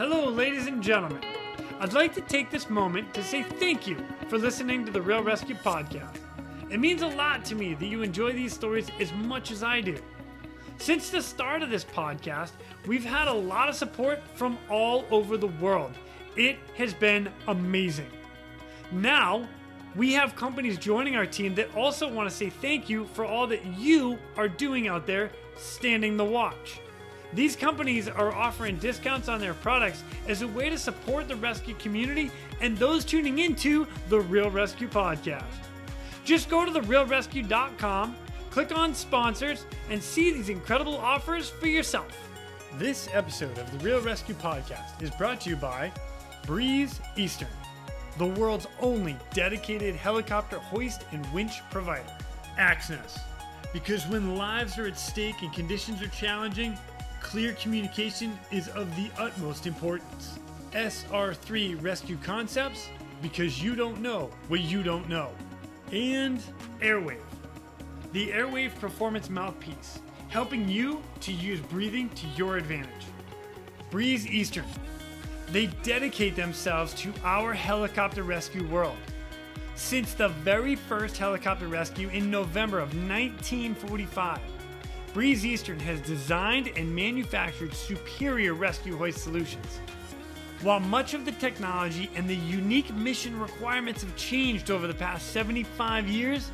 Hello, ladies and gentlemen. I'd like to take this moment to say thank you for listening to the Real ResQ podcast. It means a lot to me that you enjoy these stories as much as I do. Since the start of this podcast, we've had a lot of support from all over the world. It has been amazing. Now, we have companies joining our team that also want to say thank you for all that you are doing out there standing the watch. These companies are offering discounts on their products as a way to support the rescue community and those tuning into the Real ResQ podcast. Just go to therealresq.com, click on sponsors, and see these incredible offers for yourself. This episode of the Real ResQ podcast is brought to you by Breeze Eastern, the world's only dedicated helicopter hoist and winch provider. Axness, because when lives are at stake and conditions are challenging, clear communication is of the utmost importance. SR3 Rescue Concepts, because you don't know what you don't know. And Airwave, the Airwave Performance Mouthpiece, helping you to use breathing to your advantage. Breeze Eastern, they dedicate themselves to our helicopter rescue world. Since the very first helicopter rescue in November of 1945, Breeze Eastern has designed and manufactured superior rescue hoist solutions. While much of the technology and the unique mission requirements have changed over the past 75 years,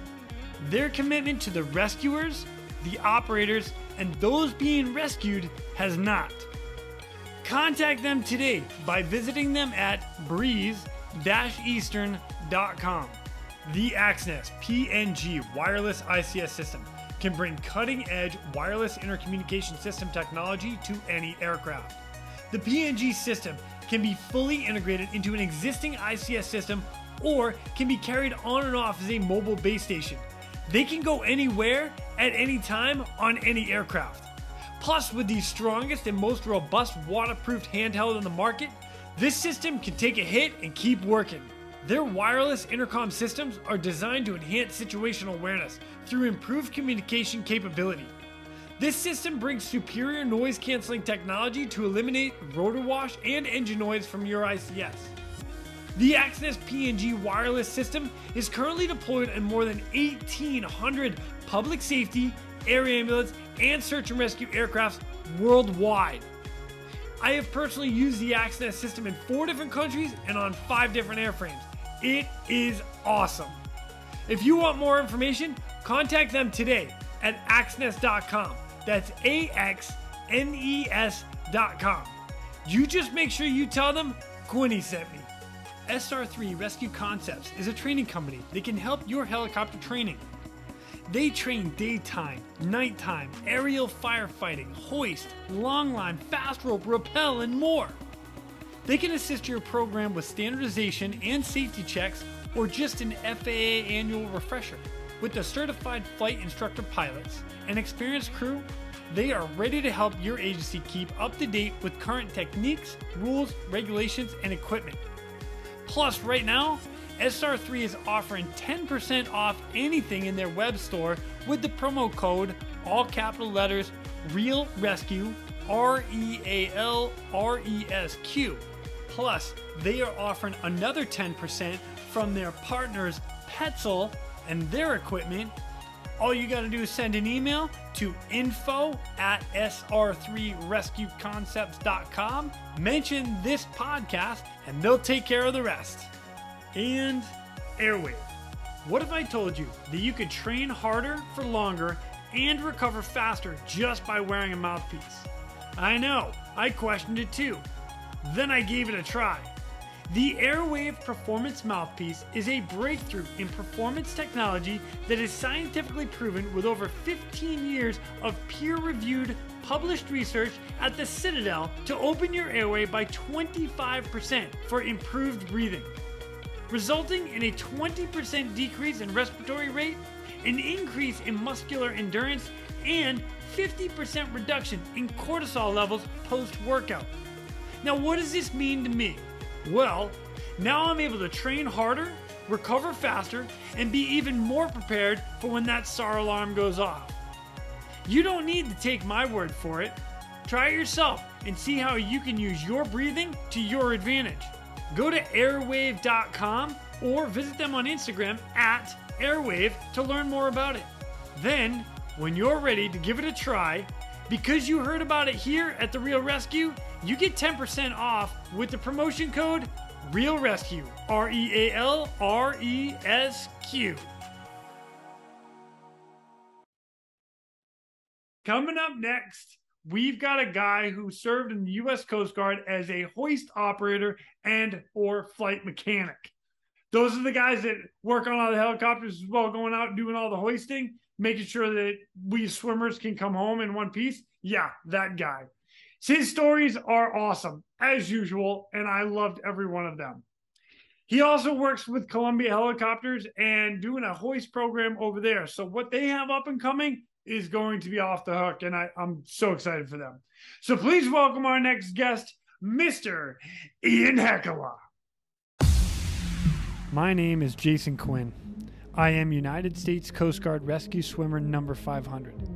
their commitment to the rescuers, the operators, and those being rescued has not. Contact them today by visiting them at breeze-eastern.com. The Axness PNG wireless ICS system can bring cutting-edge wireless intercommunication system technology to any aircraft. The PNG system can be fully integrated into an existing ICS system or can be carried on and off as a mobile base station. They can go anywhere at any time on any aircraft. Plus, with the strongest and most robust waterproofed handheld on the market, this system can take a hit and keep working. Their wireless intercom systems are designed to enhance situational awareness through improved communication capability. This system brings superior noise canceling technology to eliminate rotor wash and engine noise from your ICS. The Axness PNG wireless system is currently deployed in more than 1,800 public safety, air ambulance, and search and rescue aircrafts worldwide. I have personally used the Axness system in 4 different countries and on 5 different airframes. It is awesome. If you want more information, contact them today at axness.com. That's AXNES.com. You just make sure you tell them Quinn sent me. SR3 Rescue Concepts is a training company that can help your helicopter training. They train daytime, nighttime, aerial firefighting, hoist, long line, fast rope, rappel, and more. They can assist your program with standardization and safety checks or just an FAA annual refresher. With the certified flight instructor pilots and experienced crew, they are ready to help your agency keep up to date with current techniques, rules, regulations, and equipment. Plus, right now, SR3 is offering 10% off anything in their web store with the promo code, all capital letters, Real ResQ, REALRESQ. Plus, they are offering another 10% from their partners Peterson and their equipment. All you got to do is send an email to info@sr3rescueconcepts.com, mention this podcast, and they'll take care of the rest. And Airwave. What if I told you that you could train harder for longer and recover faster just by wearing a mouthpiece? I know, I questioned it too. Then I gave it a try. The Airwave Performance Mouthpiece is a breakthrough in performance technology that is scientifically proven with over 15 years of peer-reviewed, published research at the Citadel to open your airway by 25% for improved breathing, resulting in a 20% decrease in respiratory rate, an increase in muscular endurance, and 50% reduction in cortisol levels post-workout. Now, what does this mean to me? Well, now I'm able to train harder, recover faster, and be even more prepared for when that SAR alarm goes off. You don't need to take my word for it. Try it yourself and see how you can use your breathing to your advantage. Go to airwave.com or visit them on Instagram at Airwave to learn more about it. Then, when you're ready to give it a try, because you heard about it here at the Real ResQ, you get 10% off with the promotion code Real ResQ, RealResQ. Coming up next, we've got a guy who served in the U.S. Coast Guard as a hoist operator and or flight mechanic. Those are the guys that work on all the helicopters as well, going out and doing all the hoisting, making sure that we swimmers can come home in one piece. Yeah, that guy. His stories are awesome, as usual, and I loved every one of them. He also works with Columbia Helicopters and doing a hoist program over there. So what they have up and coming is going to be off the hook, and I'm so excited for them. So please welcome our next guest, Mr. Ian Heikkila. My name is Jason Quinn. I am United States Coast Guard Rescue Swimmer number 500.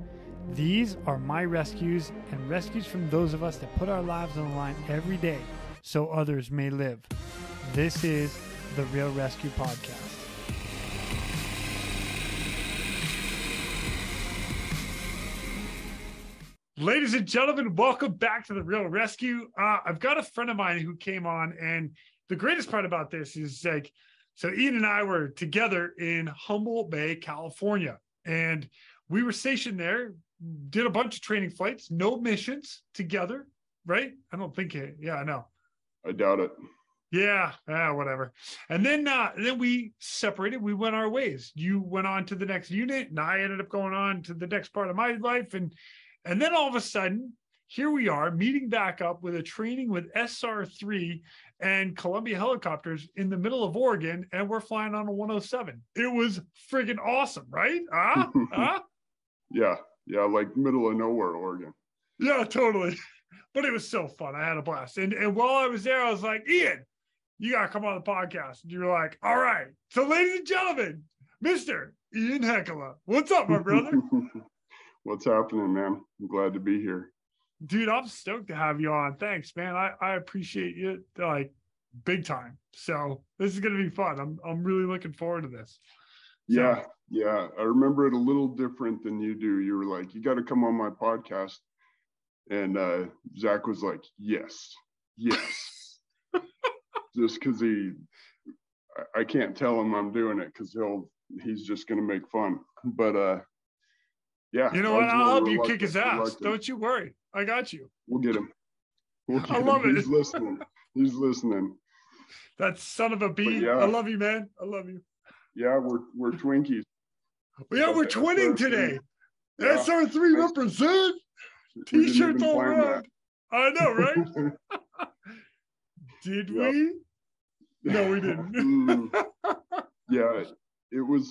These are my rescues and rescues from those of us that put our lives on the line every day so others may live. This is the Real ResQ Podcast. Ladies and gentlemen, welcome back to the Real ResQ. I've got a friend of mine who came on, and the greatest part about this is like, so Ian and I were together in Humboldt Bay, California, and we were stationed there, did a bunch of training flights, no missions together, right? I don't think it. Yeah, I know. I doubt it. Yeah, whatever. And then we separated. We went our ways. You went on to the next unit, and I ended up going on to the next part of my life, and then all of a sudden, here we are meeting back up with a training with SR3 and Columbia Helicopters in the middle of Oregon, and we're flying on a 107. It was friggin' awesome, right? Yeah, like middle of nowhere, Oregon. Yeah, totally. But it was so fun. I had a blast. And while I was there, I was like, Ian, you got to come on the podcast. And you were like, all right. So ladies and gentlemen, Mr. Ian Heikkila. What's up, my brother? What's happening, man? I'm glad to be here. Dude, I'm stoked to have you on. Thanks, man. I appreciate you like big time. So this is going to be fun. I'm really looking forward to this. So, yeah. I remember it a little different than you do. You were like, you got to come on my podcast. And Zach was like, yes. Just because I can't tell him I'm doing it because he's just going to make fun. But yeah. You know what? I'll help you kick his ass. Don't you worry. I got you. We'll get him. I love it. He's listening. That son of a bee. Yeah. I love you, man. I love you. Yeah, we're Twinkies. Yeah, we're twinning today. Yeah. SR3 represent. T-shirts all around. I know, right? Did we? No, we didn't. Yeah, it was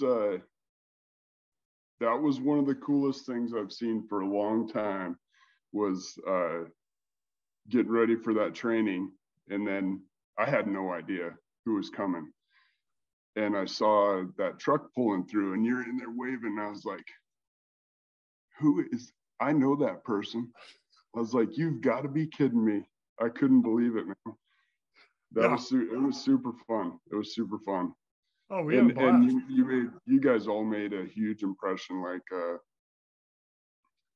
that was one of the coolest things I've seen for a long time was getting ready for that training. And then I had no idea who was coming. And I saw that truck pulling through and you're in there waving. And I was like, who is, I know that person. I was like, you've got to be kidding me. I couldn't believe it, man. It was super fun. It was super fun. Oh, we had a blast. And you guys all made a huge impression, like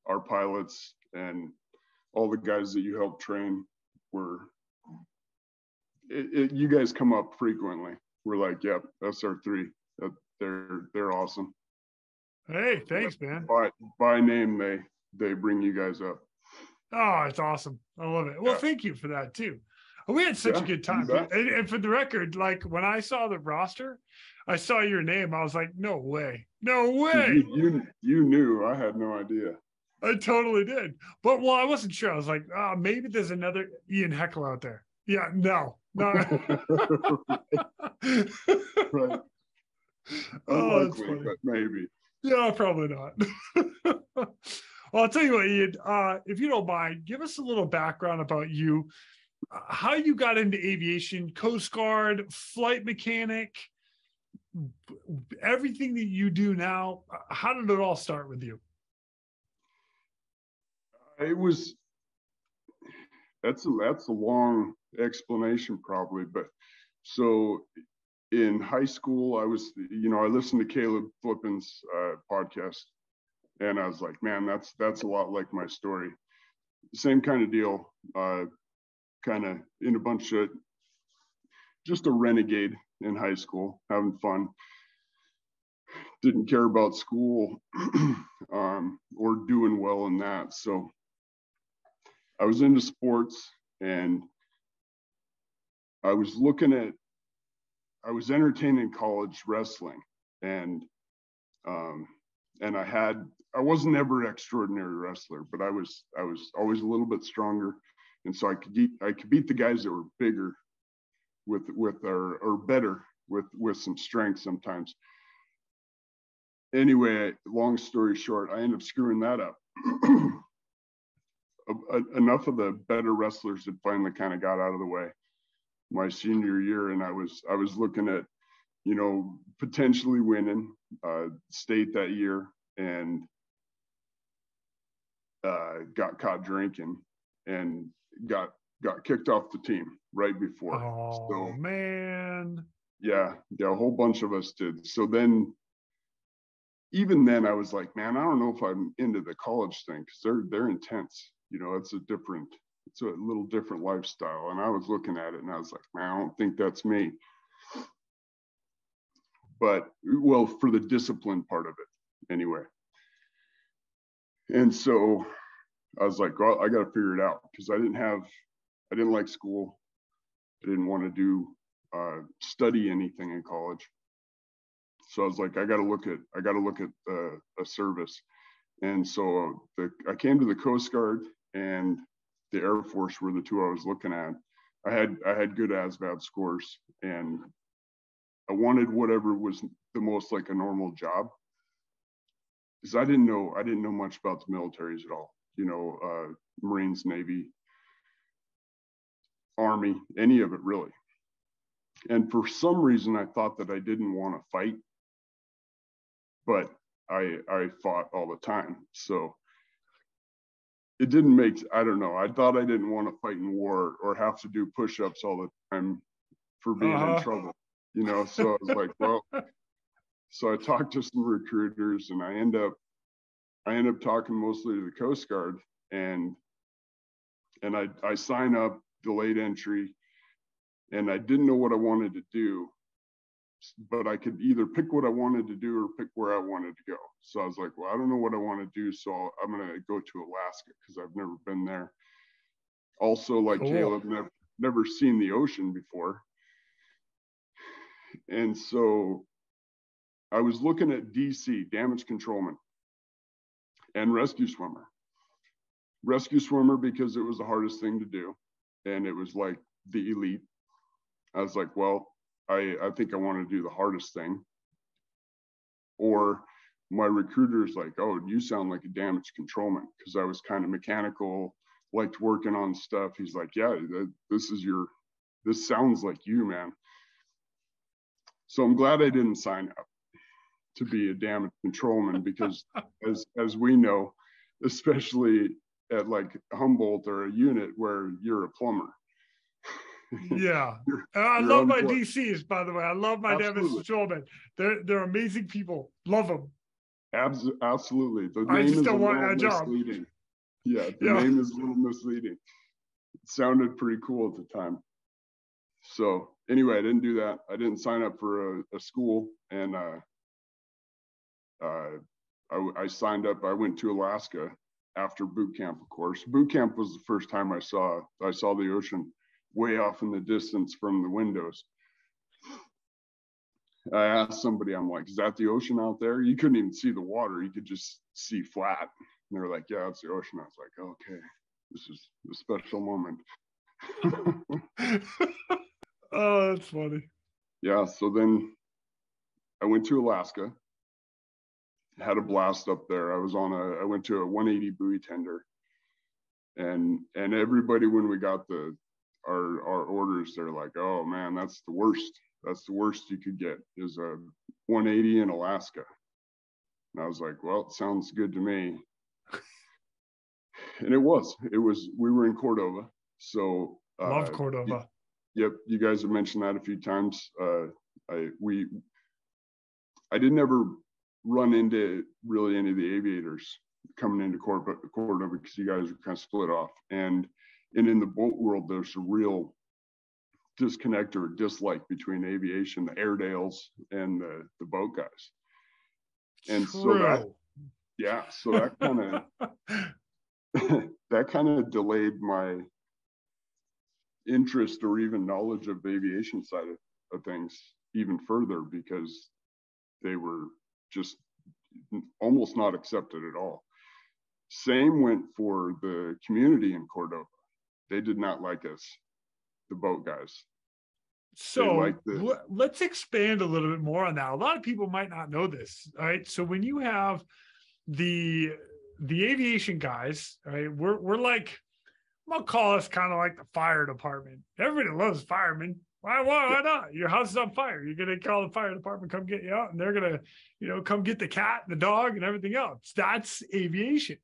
our pilots and all the guys that you helped train were. You guys come up frequently. We're like, yep, SR3. They're awesome. Hey, thanks, man. By name, they bring you guys up. Oh, it's awesome. I love it. Well, thank you for that too. We had such a good time. And for the record, like when I saw the roster, I saw your name. I was like, no way. You knew. I had no idea. I totally did. But well, I wasn't sure. I was like, maybe there's another Ian Heikkila out there. Yeah, no. Right. Unlikely, but maybe. Yeah, probably not. Well, I'll tell you what, Ian, if you don't mind, give us a little background about you, how you got into aviation, Coast Guard, flight mechanic, everything that you do now. How did it all start with you? It was, That's a long explanation probably, but so in high school, I was, I listened to Caleb Flippin's podcast, and I was like, man, that's a lot like my story. Same kind of deal, kind of in a bunch of, just a renegade in high school, having fun. Didn't care about school or doing well in that. So I was into sports, and I was entertaining college wrestling, and I wasn't ever an extraordinary wrestler, but I was always a little bit stronger, and so I could beat the guys that were bigger or better with some strength sometimes. Anyway, long story short, I ended up screwing that up. Enough of the better wrestlers had finally kind of got out of the way my senior year, and I was looking at, potentially winning state that year, and got caught drinking and got kicked off the team right before. Oh, so, man. Yeah, a whole bunch of us did. So then, even then, I was like, man, I don't know if I'm into the college thing, because they're intense. It's a little different lifestyle. And I was looking at it, and I was like, man, I don't think that's me. But, well, for the discipline part of it, anyway. And so I was like, well, I got to figure it out, because I didn't like school. I didn't want to do study anything in college. So I was like, I got to look at a service. And so I came to the Coast Guard and the Air Force were the two I was looking at. I had good ASVAB scores, and I wanted whatever was the most like a normal job, because I didn't know much about the militaries at all. Marines, Navy, Army, any of it really. And for some reason, I thought that I didn't want to fight, but I fought all the time. So it didn't I don't know. I thought I didn't want to fight in war or have to do push-ups all the time for being in trouble, so I was like, well, so I talked to some recruiters, and I end up talking mostly to the Coast Guard, and I sign up, delayed entry, and I didn't know what I wanted to do, but I could either pick what I wanted to do or pick where I wanted to go. So I was like, well, I don't know what I want to do, so I'm going to go to Alaska, because I've never been there. Also, like cool. Caleb, never seen the ocean before. And so I was looking at DC, damage controlman, and rescue swimmer. Rescue swimmer because it was the hardest thing to do, and it was like the elite. I was like, well, I think I want to do the hardest thing. Or my recruiter's like, oh, you sound like a damage controlman, because I was kind of mechanical, liked working on stuff. He's like, yeah, this sounds like you, man. So I'm glad I didn't sign up to be a damage controlman, because as we know, especially at like Humboldt or a unit where you're a plumber. Yeah. I love my DCs, by the way. I love my damage controlmen. They're amazing people. Love them. Absolutely. The I name just is don't a want little that job. misleading. Yeah, the name is a little misleading. It sounded pretty cool at the time. So anyway, I didn't do that. I didn't sign up for a school, and I signed up. I went to Alaska after boot camp, of course. Boot camp was the first time I saw the ocean way off in the distance from the windows. I asked somebody, I'm like, is that the ocean out there? You couldn't even see the water. You could just see flat. And they were like, yeah, it's the ocean. I was like, okay, this is a special moment. Oh, that's funny. Yeah, so then I went to Alaska, had a blast up there. I went to a 180 buoy tender, and everybody, when we got our orders, they're like, oh man, that's the worst. That's the worst you could get, is a 180 in Alaska. And I was like, well, it sounds good to me. And we were in Cordova, So love Cordova. Yep, you guys have mentioned that a few times. I didn't ever run into really any of the aviators coming into Cordova because you guys are kind of split off. And in the boat world, there's a real disconnect or dislike between aviation, the Airedales, and the boat guys. And so that kind of that kind of delayed my interest or even knowledge of the aviation side of things even further, because they were just almost not accepted at all. Same went for the community in Cordova. They did not like us, the boat guys. So let's expand a little bit more on that. A lot of people might not know this. All right. So when you have the aviation guys, right, we're like, I'm gonna call us kind of like the fire department. Everybody loves firemen. Why not? Your house is on fire. You're gonna call the fire department, come get you out, and they're gonna, come get the cat, the dog, and everything else. That's aviation.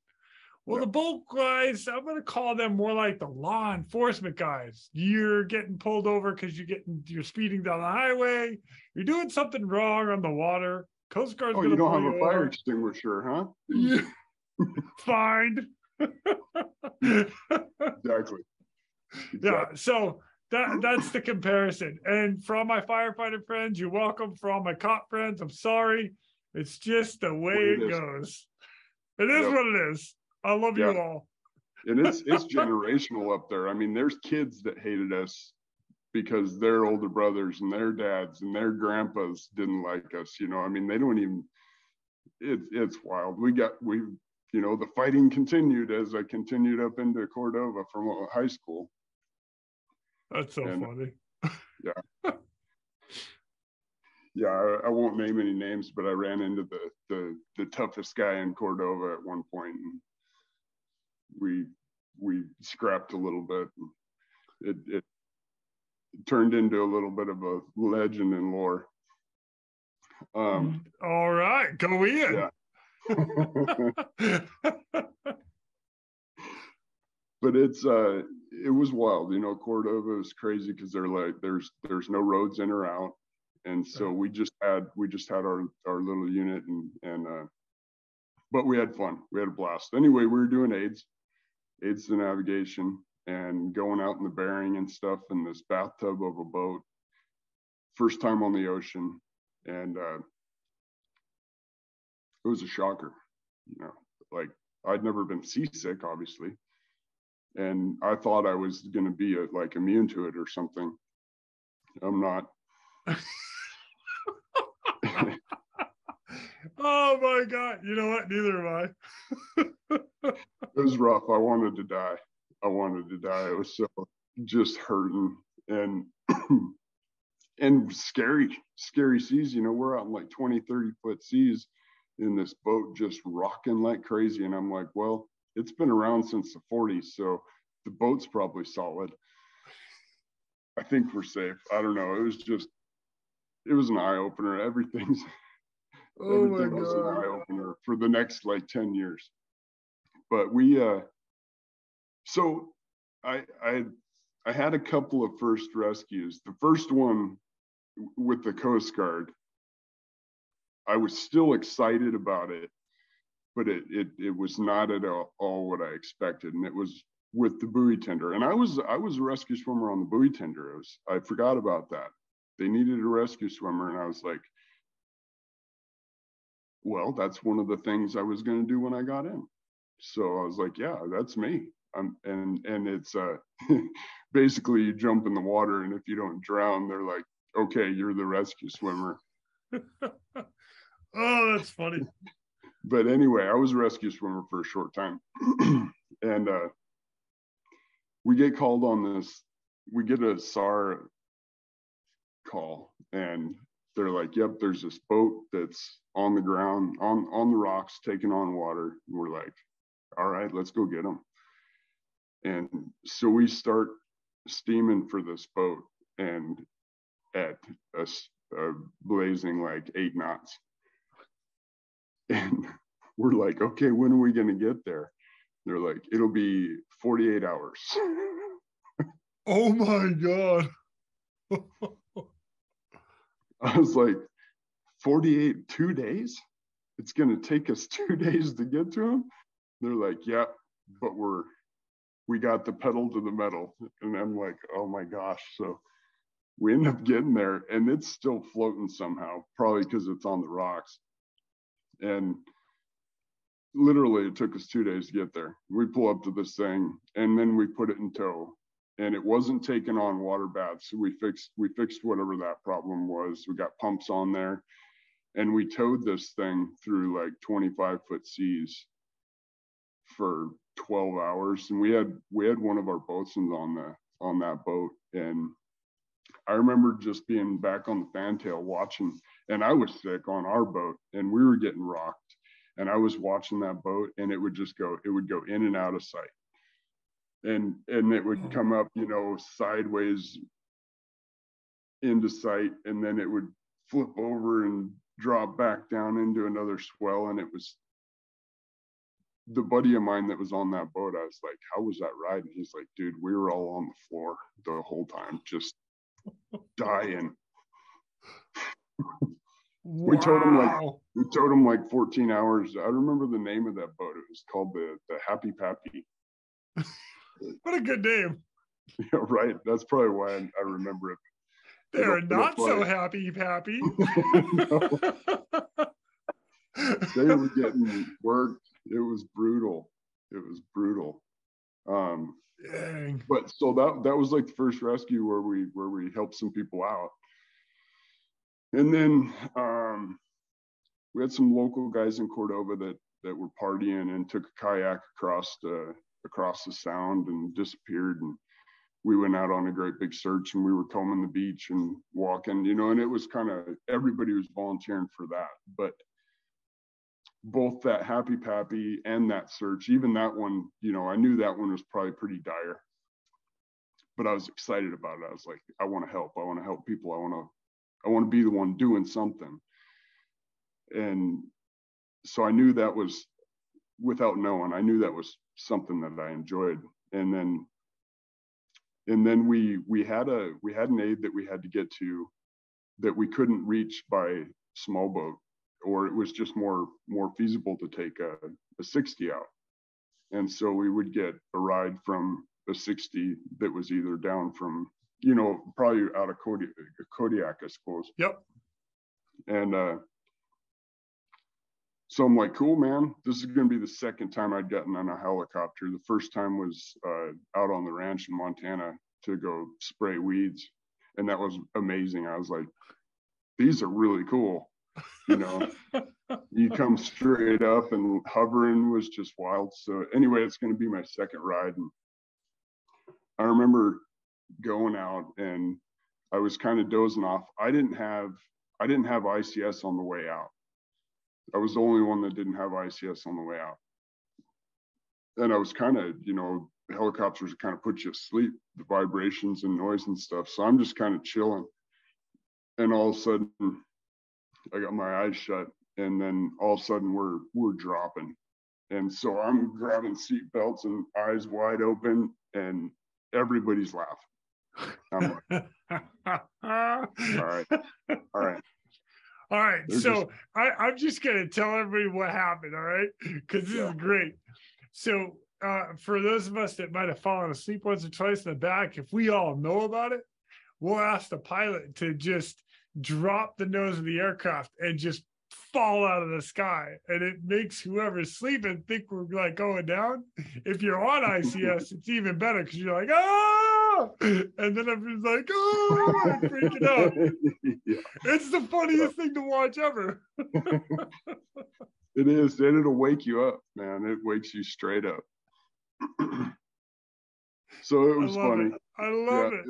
Well, the boat guys, I'm gonna call them more like the law enforcement guys. You're getting pulled over because you're speeding down the highway. You're doing something wrong on the water. Coast Guard's gonna pull you over. You don't have a fire extinguisher, huh? Yeah. Fined. Exactly. Yeah, so that's the comparison. And for all my firefighter friends, you're welcome. For all my cop friends, I'm sorry. It's just the way it goes. It is what it is. I love you all. And it's generational up there. I mean, there's kids that hated us because their older brothers and their dads and their grandpas didn't like us. I mean, they don't even. It's wild. The fighting continued as I continued up into Cordova from high school. That's so funny. Yeah. Yeah, I won't name any names, but I ran into the toughest guy in Cordova at one point, and we scrapped a little bit. It turned into a little bit of a legend in lore. All right, go Ian. Yeah. But it was wild. Cordova is crazy because they're like there's no roads in or out, and so we just had our little unit, and but we had fun. We had a blast. Anyway, we were doing aids to navigation and going out in the bearing and stuff in this bathtub of a boat. First time on the ocean, and it was a shocker. Like I'd never been seasick, obviously. And I thought I was going to be like immune to it or something. I'm not. Oh my God. You know what? Neither am I. It was rough. I wanted to die. It was so just hurting and and scary seas. We're out in like 20, 30 foot seas in this boat just rocking like crazy. And I'm like, well, it's been around since the 40s, so the boat's probably solid. I think we're safe. I don't know. It was an eye-opener. Everything was an eye-opener for the next like 10 years. But so I had a couple of first rescues. The first one with the Coast Guard, I was still excited about it, but it was not at all what I expected. And it was with the buoy tender. And I was a rescue swimmer on the buoy tender. I forgot about that. They needed a rescue swimmer. And I was like, well, that's one of the things I was going to do when I got in. So I was like, yeah, that's me. And it's basically you jump in the water, and if you don't drown, they're like, okay, you're the rescue swimmer. Oh, that's funny. But anyway, I was a rescue swimmer for a short time. And we get called on this. We get a SAR call, and they're like, yep, there's this boat that's on the ground, on the rocks, taking on water. And we're like, all right, let's go get them. And so we start steaming for this boat, and at a blazing like 8 knots. And we're like, okay, when are we going to get there? They're like, it'll be 48 hours. Oh my God. I was like, 48, 2 days? It's going to take us 2 days to get to him? They're like, yeah, but we got the pedal to the metal. And I'm like, oh my gosh. So we end up getting there and it's still floating somehow, probably because it's on the rocks. And literally it took us 2 days to get there. We pull up to this thing and then we put it in tow. And it wasn't taking on water baths. So we fixed whatever that problem was. We got pumps on there and we towed this thing through like 25-foot seas for 12 hours. And we had one of our boatswains on that boat. And I remember just being back on the fantail watching, and I was sick on our boat and we were getting rocked. And I was watching that boat and it would go in and out of sight. And it would come up, you know, sideways into sight, and then it would flip over and drop back down into another swell. And it was the buddy of mine that was on that boat. I was like, how was that ride? And he's like, dude, we were all on the floor the whole time, just dying. Wow. We towed him like 14 hours. I remember the name of that boat. It was called the Happy Pappy. What a good name. Yeah, right. That's probably why I remember it. They're not so happy. They were getting worked. It was brutal. Dang. But so that was like the first rescue where we helped some people out. And then we had some local guys in Cordova that were partying and took a kayak across the sound and disappeared. And we went out on a great big search and we were combing the beach and walking, you know, and it was kind of, everybody was volunteering for that. But both that Happy Pappy and that search, even that one, you know, I knew that one was probably pretty dire, but I was excited about it. I was like, I want to help people. I want to be the one doing something. And so I knew that was, without knowing, I knew that was something that I enjoyed. And then we had an aid that we had to get to that we couldn't reach by small boat, or it was just more feasible to take a 60 out. And so we would get a ride from a 60 that was either down from, you know, probably out of Kodiak, I suppose. Yep. And so I'm like, cool, man. This is going to be the second time I'd gotten on a helicopter. The first time was out on the ranch in Montana to go spray weeds. And that was amazing. I was like, these are really cool. You know, you come straight up, and hovering was just wild. So anyway, it's going to be my second ride. And I remember going out and I was kind of dozing off. I didn't have ICS on the way out. I was the only one that didn't have ICS on the way out. And I was kind of, you know, helicopters kind of put you asleep, the vibrations and noise and stuff. So I'm just kind of chilling. And all of a sudden, I got my eyes shut. And then all of a sudden, we're dropping. And so I'm grabbing seat belts and eyes wide open, and everybody's laughing. I'm like, all right. All right, so I'm just going to tell everybody what happened, all right? Because this is great. So for those of us that might have fallen asleep once or twice in the back, if we all know about it, we'll ask the pilot to just drop the nose of the aircraft and just fall out of the sky. And it makes whoever's sleeping think we're like going down. If you're on ICS, it's even better because you're like, oh! And then everyone's like, oh, and freaking out. Yeah. It's the funniest thing to watch ever. It is. And it'll wake you up, man. It wakes you straight up. So it was funny. I love it.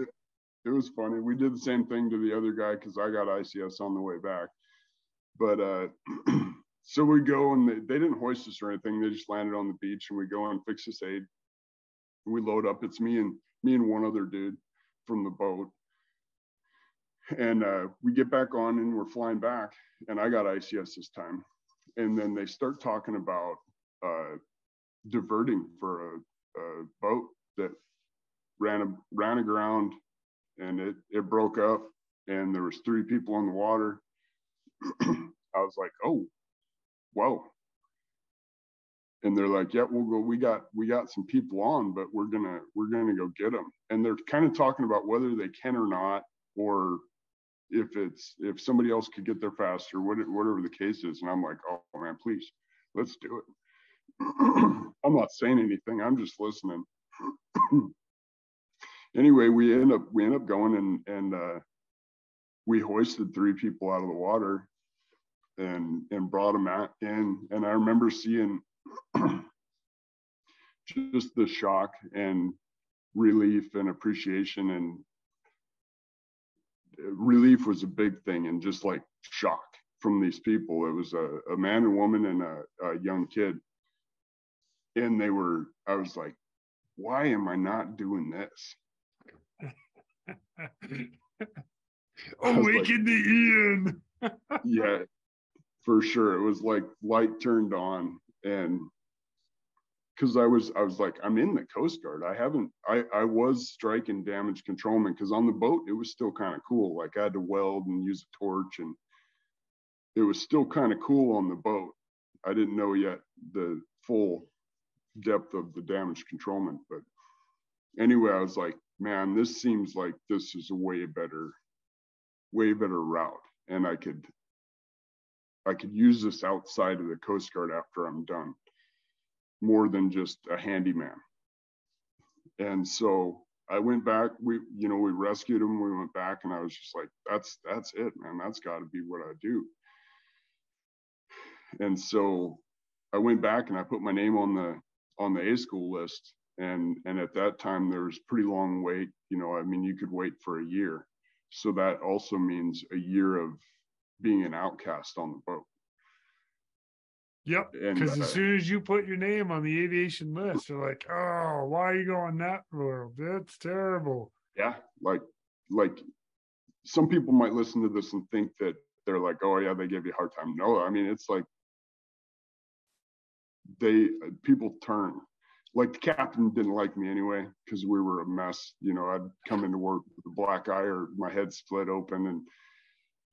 It was funny. We did the same thing to the other guy because I got ICS on the way back. But so we go, and they didn't hoist us or anything. They just landed on the beach, and we go and fix this aid. We load up. It's me and one other dude from the boat. And we get back on, and we're flying back, and I got ICS this time. And then they start talking about diverting for a boat that ran aground, and it broke up, and there was 3 people on the water. I was like, oh, whoa. And they're like, yeah, we'll go. We got some people on, but we're gonna go get them. And they're kind of talking about whether they can or not, or if somebody else could get there faster, whatever the case is. And I'm like, oh man, please, let's do it. I'm not saying anything. I'm just listening. Anyway, we end up going and we hoisted 3 people out of the water and brought them in. And I remember seeing just the shock and relief and appreciation, and relief was a big thing, and just like shock from these people. It was a man and woman and a young kid, and I was like, why am I not doing this? Awaken the Ian. Yeah, for sure. It was like light turned on. And because I was like, I'm in the Coast Guard. I was strike and damage controlman, because on the boat it was still kind of cool. Like I had to weld and use a torch, and it was still kind of cool on the boat. I didn't know yet the full depth of the damage controlman. But anyway, I was like, man, this seems like this is a way better route, and I could use this outside of the Coast Guard after I'm done, more than just a handyman. And so I went back. We rescued him. We went back, and I was just like, that's it, man. That's got to be what I do. And so I went back and I put my name on the A school list. And at that time there was pretty long wait. I mean, you could wait for a year. So that also means a year of being an outcast on the boat. Yep. Because as soon as you put your name on the aviation list, they're like, oh, why are you going that road? That's terrible. Yeah. Like some people might listen to this and think that they're like, oh yeah, they give you a hard time. No, I mean, it's like people turn. Like the captain didn't like me anyway, because we were a mess. I'd come into work with a black eye or my head split open, and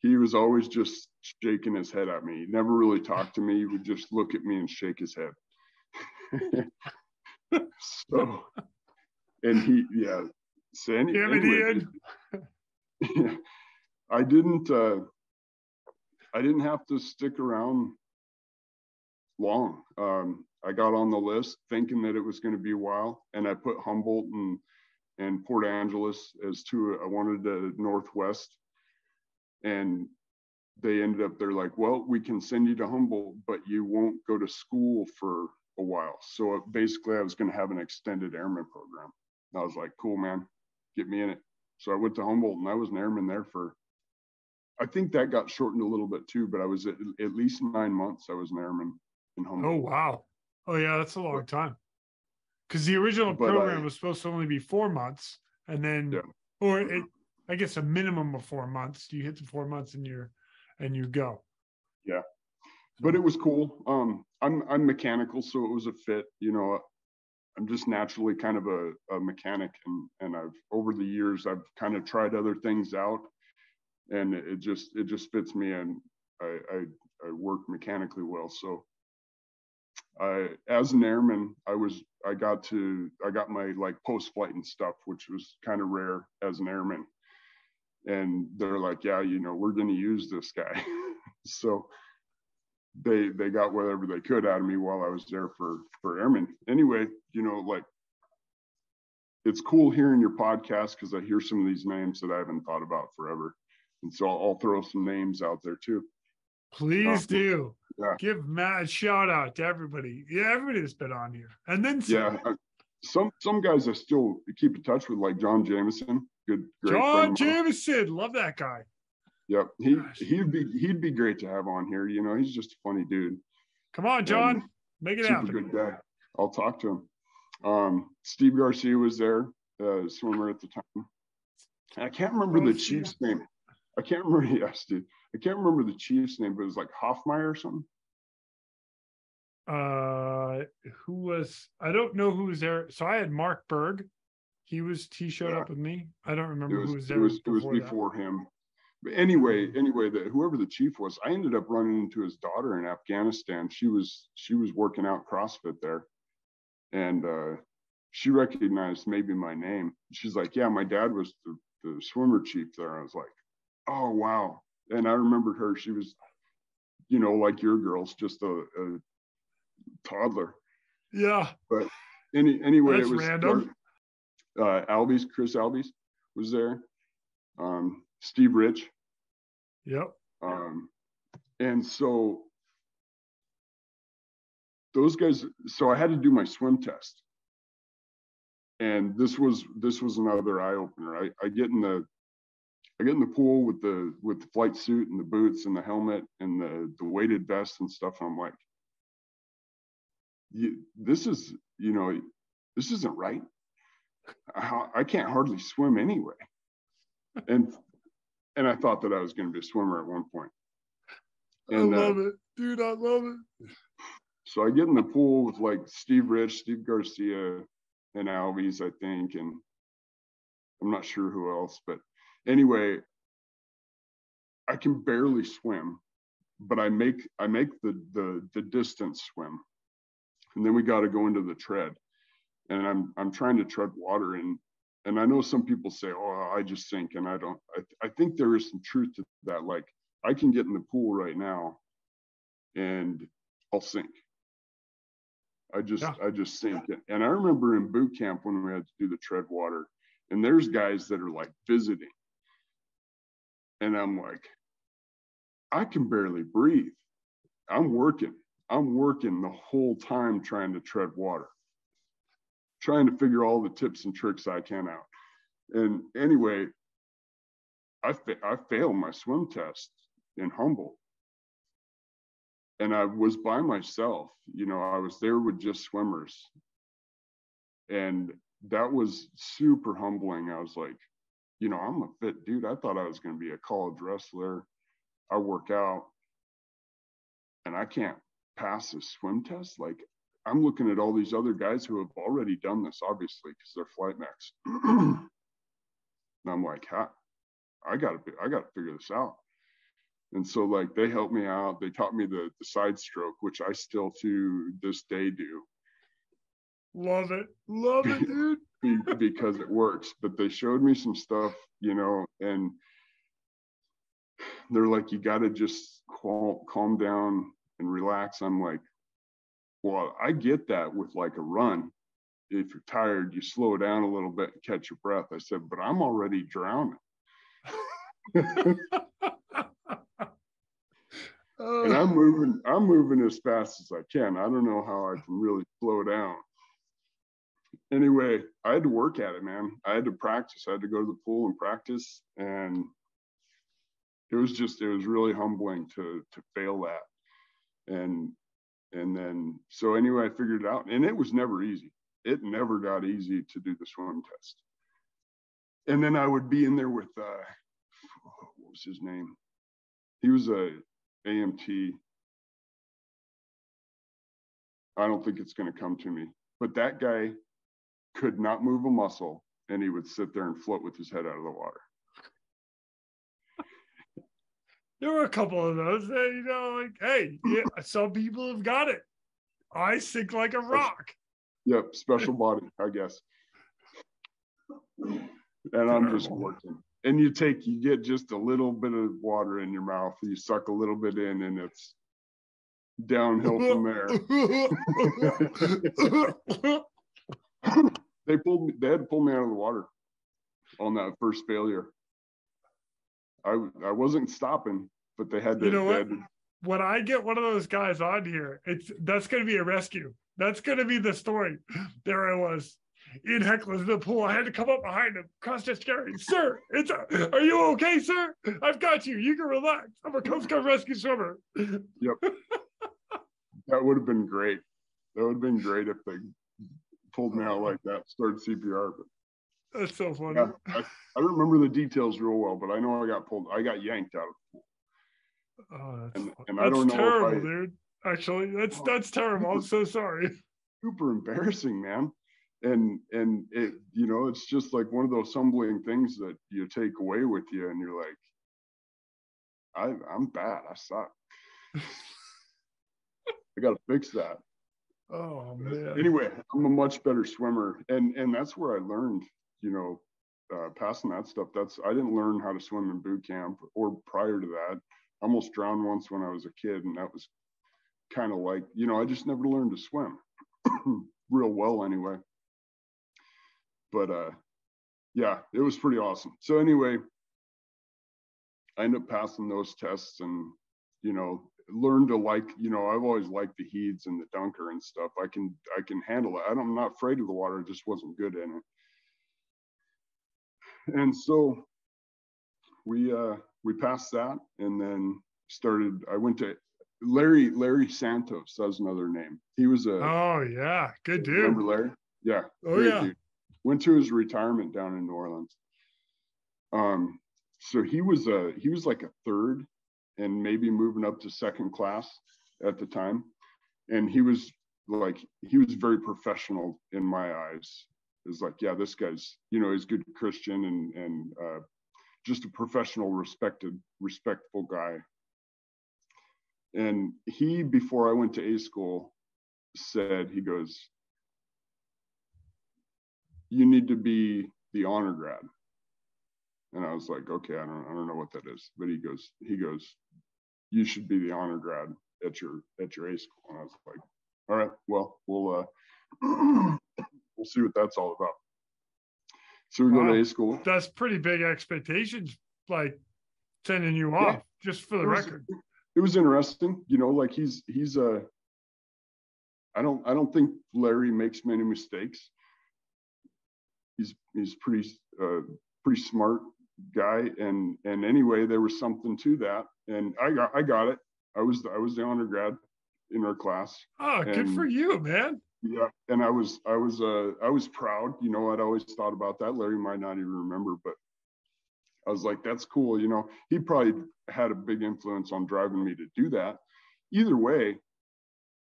he was always just shaking his head at me. He never really talked to me. He would just look at me and shake his head. So, and anyway, yeah, I didn't have to stick around long. I got on the list thinking that it was going to be a while, and I put Humboldt and Port Angeles as 2. I wanted the Northwest, and they ended up, they're like, well, we can send you to Humboldt, but you won't go to school for a while. So basically I was going to have an extended airman program. And I was like, cool, man, get me in it. So I went to Humboldt, and I was an airman there for, I think that got shortened a little bit too, but I was at least 9 months. I was an airman in Humboldt. Oh, wow. Oh yeah, that's a long time. Because the original program was supposed to only be 4 months, and then, I guess a minimum of 4 months. You hit the 4 months and you go. Yeah, but it was cool. I'm mechanical, so it was a fit. I'm just naturally kind of a mechanic, and I've over the years I've kind of tried other things out, and it just fits me, and I work mechanically well. So as an airman, I got my like post-flight and stuff, which was kind of rare as an airman. And they're like, yeah, we're going to use this guy. So they got whatever they could out of me while I was there for airmen. Anyway, like, it's cool hearing your podcast, because I hear some of these names that I haven't thought about forever. And so I'll throw some names out there too. Please do. Yeah. Give Matt a shout out to everybody. Yeah, everybody that's been on here. And then some. Yeah, some guys I still keep in touch with, like John Jameson. Great John Jameson, love that guy. Yep, he'd be great to have on here. He's just a funny dude. Come on, John, make it happen. Super good guy. I'll talk to him. Steve Garcia was there, swimmer at the time. I can't remember the chief's name. I can't remember. Yes, dude. I can't remember the chief's name, but it was like Hoffmeyer or something. Who was? I don't know who was there. So I had Mark Berg. He showed up with me. I don't remember who was it there. was before him. But anyway, whoever the chief was, I ended up running into his daughter in Afghanistan. She was working out CrossFit there, and she recognized maybe my name. She's like, "Yeah, my dad was the swimmer chief there." I was like, "Oh wow!" And I remembered her. She was, like your girls, just a toddler. Yeah. But anyway, that's it was random. Chris Albies was there. Steve Rich. Yep. And so those guys, so I had to do my swim test. And this was another eye opener. I get in the pool with the flight suit and the boots and the helmet and the weighted vest and stuff. And I'm like, this isn't right. I can't hardly swim anyway. And I thought that I was going to be a swimmer at one point. And, I love it, dude. I love it. So I get in the pool with like Steve Rich, Steve Garcia, and Albies, I think, and I'm not sure who else. But anyway, I can barely swim, but I make the distance swim, and then we got to go into the tread, and I'm trying to tread water, and I know some people say, "Oh, I just sink," and I don't. I think there is some truth to that. Like I can get in the pool right now, and I'll sink. I just sink it. And I remember in boot camp when we had to do the tread water, and there's guys that are like visiting, and I'm like, I can barely breathe. I'm working the whole time trying to tread water, trying to figure all the tips and tricks I can out. And anyway, I failed my swim test in Humboldt. And I was by myself, I was there with just swimmers. And that was super humbling. I was like, I'm a fit dude. I thought I was going to be a college wrestler. I work out and I can't pass a swim test. Like I'm looking at all these other guys who have already done this, obviously, because they're flight mechs. And I'm like, I got to figure this out. And so like they helped me out. They taught me the side stroke, which I still to this day do. Love it, dude. Because it works. But they showed me some stuff, and they're like, you got to just calm down and relax. I'm like, well, I get that with like a run. If you're tired, you slow down a little bit and catch your breath. I said, but I'm already drowning. And I'm moving as fast as I can. I don't know how I can really slow down. Anyway, I had to work at it, man. I had to practice. I had to go to the pool and practice. And it was really humbling to fail that. And then, so anyway, I figured it out. And it was never easy. It never got easy to do the swim test. And then I would be in there with, what was his name? He was a AMT. I don't think it's going to come to me, but that guy could not move a muscle, and he would sit there and float with his head out of the water. There were a couple of those that, like, hey, yeah, some people have got it. I sink like a rock. Yep, special body, I guess. And I'm just working. And you get just a little bit of water in your mouth, and you suck a little bit in, and it's downhill from there. They had to pull me out of the water on that first failure. I wasn't stopping, but they had to. You know what? When I get one of those guys on here, that's going to be a rescue. That's going to be the story. There I was. Ian Heikkila in the pool. I had to come up behind him, cross-chest carry. Sir, are you okay, sir? I've got you. You can relax. I'm a Coast Guard rescue swimmer. Yep. That would have been great. That would have been great if they pulled me out like that, started CPR. But that's so funny. Yeah, I don't remember the details real well, but I know I got yanked out of the pool. Oh, and that's I don't know terrible, if dude. Actually, that's terrible. I'm so sorry. Super embarrassing, man. and it, you know, it's just like one of those humbling things that you take away with you, and you're like, I'm bad, I suck. I got to fix that. Oh man. Anyway, I'm a much better swimmer, and that's where I learned, you know, passing that stuff. I didn't learn how to swim in boot camp or prior to that. I almost drowned once when I was a kid, and that was kind of like, you know, I just never learned to swim real well anyway. But yeah, it was pretty awesome. So anyway, I ended up passing those tests, and, you know, learned to like, you know, I've always liked the heads and the dunker and stuff. I can handle it. I'm not afraid of the water. I just wasn't good in it. And so we passed that, and then I went to Larry Santos. That's another name. He was oh yeah, good dude. Remember Larry? Yeah. Oh yeah. Dude. Went to his retirement down in New Orleans. So he was like a third, and maybe moving up to second class at the time. And he was very professional in my eyes. It's like, yeah, this guy's, you know, he's a good Christian and just a professional, respectful guy. And he, before I went to A school, said, he goes, you need to be the honor grad. And I was like, okay, I don't know what that is. But he goes, you should be the honor grad at your A school. And I was like, all right, well, we'll see what that's all about. So we go to A school. That's pretty big expectations, like sending you off, just for the record. It was interesting, you know, like he's I don't think Larry makes many mistakes. He's pretty smart guy, and anyway, there was something to that, and I got it. I was the honor grad in our class. Oh, good for you, man. Yeah, and I was proud. You know, I'd always thought about that. Larry might not even remember, but I was like, that's cool. You know, he probably had a big influence on driving me to do that. Either way,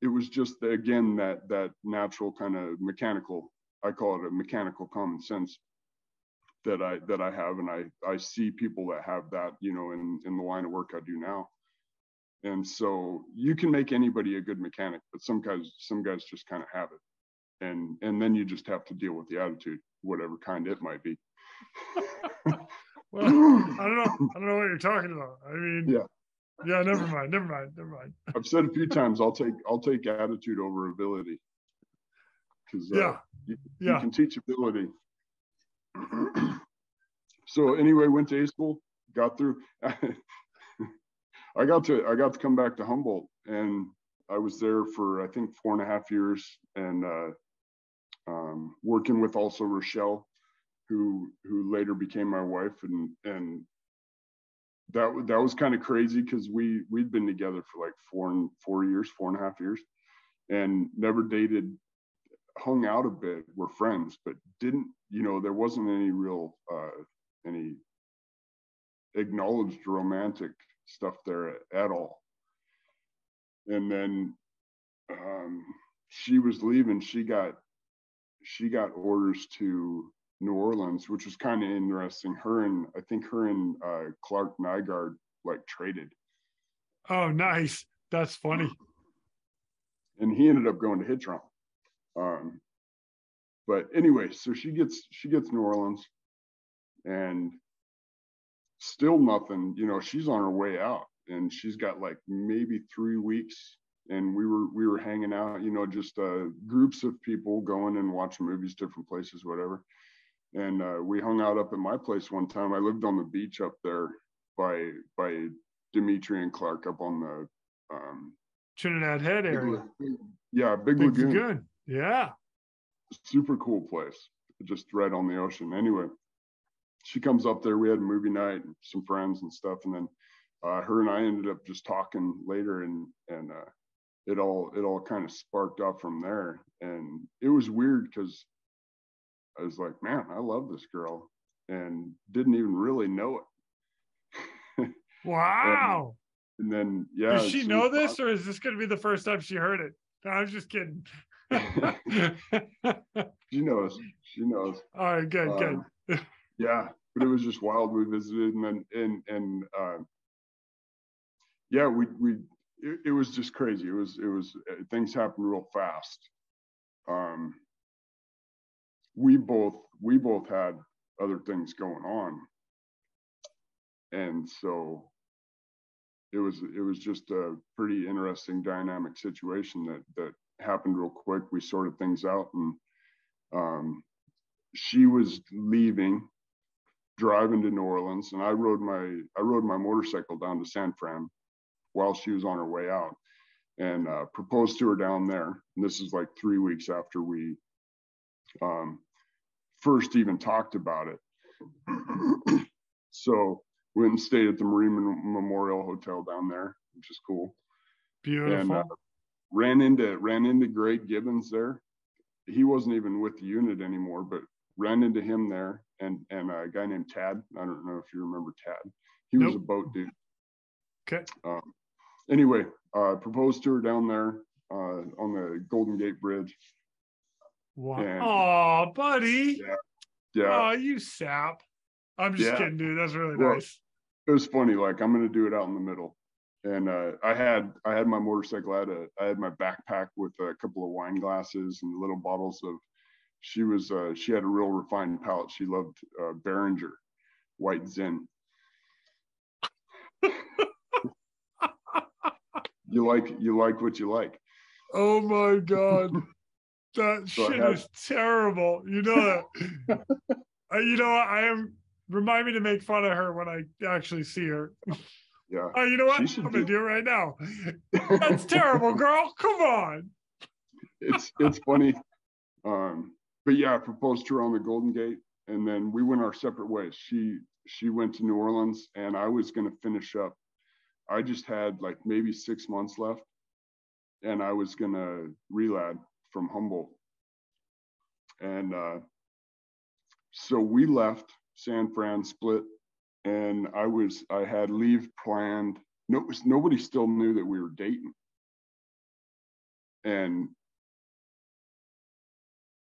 it was just, again, that natural kind of mechanical, I call it a mechanical common sense that I have, and I see people that have that, you know, in the line of work I do now. And so you can make anybody a good mechanic, but some guys just kind of have it, and then you just have to deal with the attitude, whatever kind it might be. Well, I don't know what you're talking about. I mean, yeah, never mind. I've said a few times, I'll take attitude over ability, because you can teach ability. So anyway, went to A school, got through. I got to come back to Humboldt, and I was there for, I think, 4.5 years, and working with also Rochelle, who later became my wife, and that was kind of crazy, because we'd been together for like 4.5 years, and never dated, hung out a bit, were friends, but didn't, you know, there wasn't any real any acknowledged romantic stuff there at all. And then she was leaving. She got orders to New Orleans, which was kind of interesting. I think her and Clark Nygaard like traded. Oh, nice. That's funny. And he ended up going to Hitron. But anyway, so she gets New Orleans, and still nothing, you know, she's on her way out, and she's got like maybe 3 weeks, and we were hanging out, you know, just groups of people going and watching movies, different places, whatever. And we hung out up at my place one time. I lived on the beach up there by Dimitri and Clark, up on the Trinidad Head area. Big Lagoon. Yeah. Super cool place, just right on the ocean. Anyway, she comes up there. We had a movie night, some friends and stuff, and then her and I ended up just talking later, and it all kind of sparked off from there. And it was weird, because I was like, man, I love this girl, and didn't even really know it. Wow. And then does she know this, or is this going to be the first time she heard it? No, I was just kidding. She knows. All right, good. Yeah, but it was just wild. We visited, and then yeah, it was just crazy. It was things happened real fast. We both had other things going on, and so it was just a pretty interesting dynamic situation that happened real quick. We sorted things out, and she was leaving, driving to New Orleans, and I rode my motorcycle down to San Fran while she was on her way out, and proposed to her down there. And this is like 3 weeks after we first even talked about it. So went and stayed at the Marine Memorial Hotel down there, which is cool. Beautiful. And ran into Greg Gibbons there. He wasn't even with the unit anymore, but ran into him there, and a guy named Tad. I don't know if you remember Tad. He was a boat dude. Okay. Anyway, proposed to her down there on the Golden Gate Bridge. Wow. Oh, buddy. Yeah. Oh, you sap. I'm just kidding, dude. That's really nice. It was funny. Like, I'm gonna do it out in the middle. And I had my motorcycle. I had my backpack with a couple of wine glasses and little bottles of. She had a real refined palate. She loved Behringer White Zin. You like what you like. Oh my God. That shit is terrible. You know that. You know what? Remind me to make fun of her when I actually see her. Yeah. Oh, you know what? I'm gonna do it right now. That's terrible, girl. Come on. It's funny. But yeah, I proposed to her on the Golden Gate, and then we went our separate ways. She went to New Orleans, and I was gonna finish up. I just had like maybe 6 months left, and I was gonna relad from Humboldt. And so we left San Fran, split, and I had leave planned. Nobody still knew that we were dating, and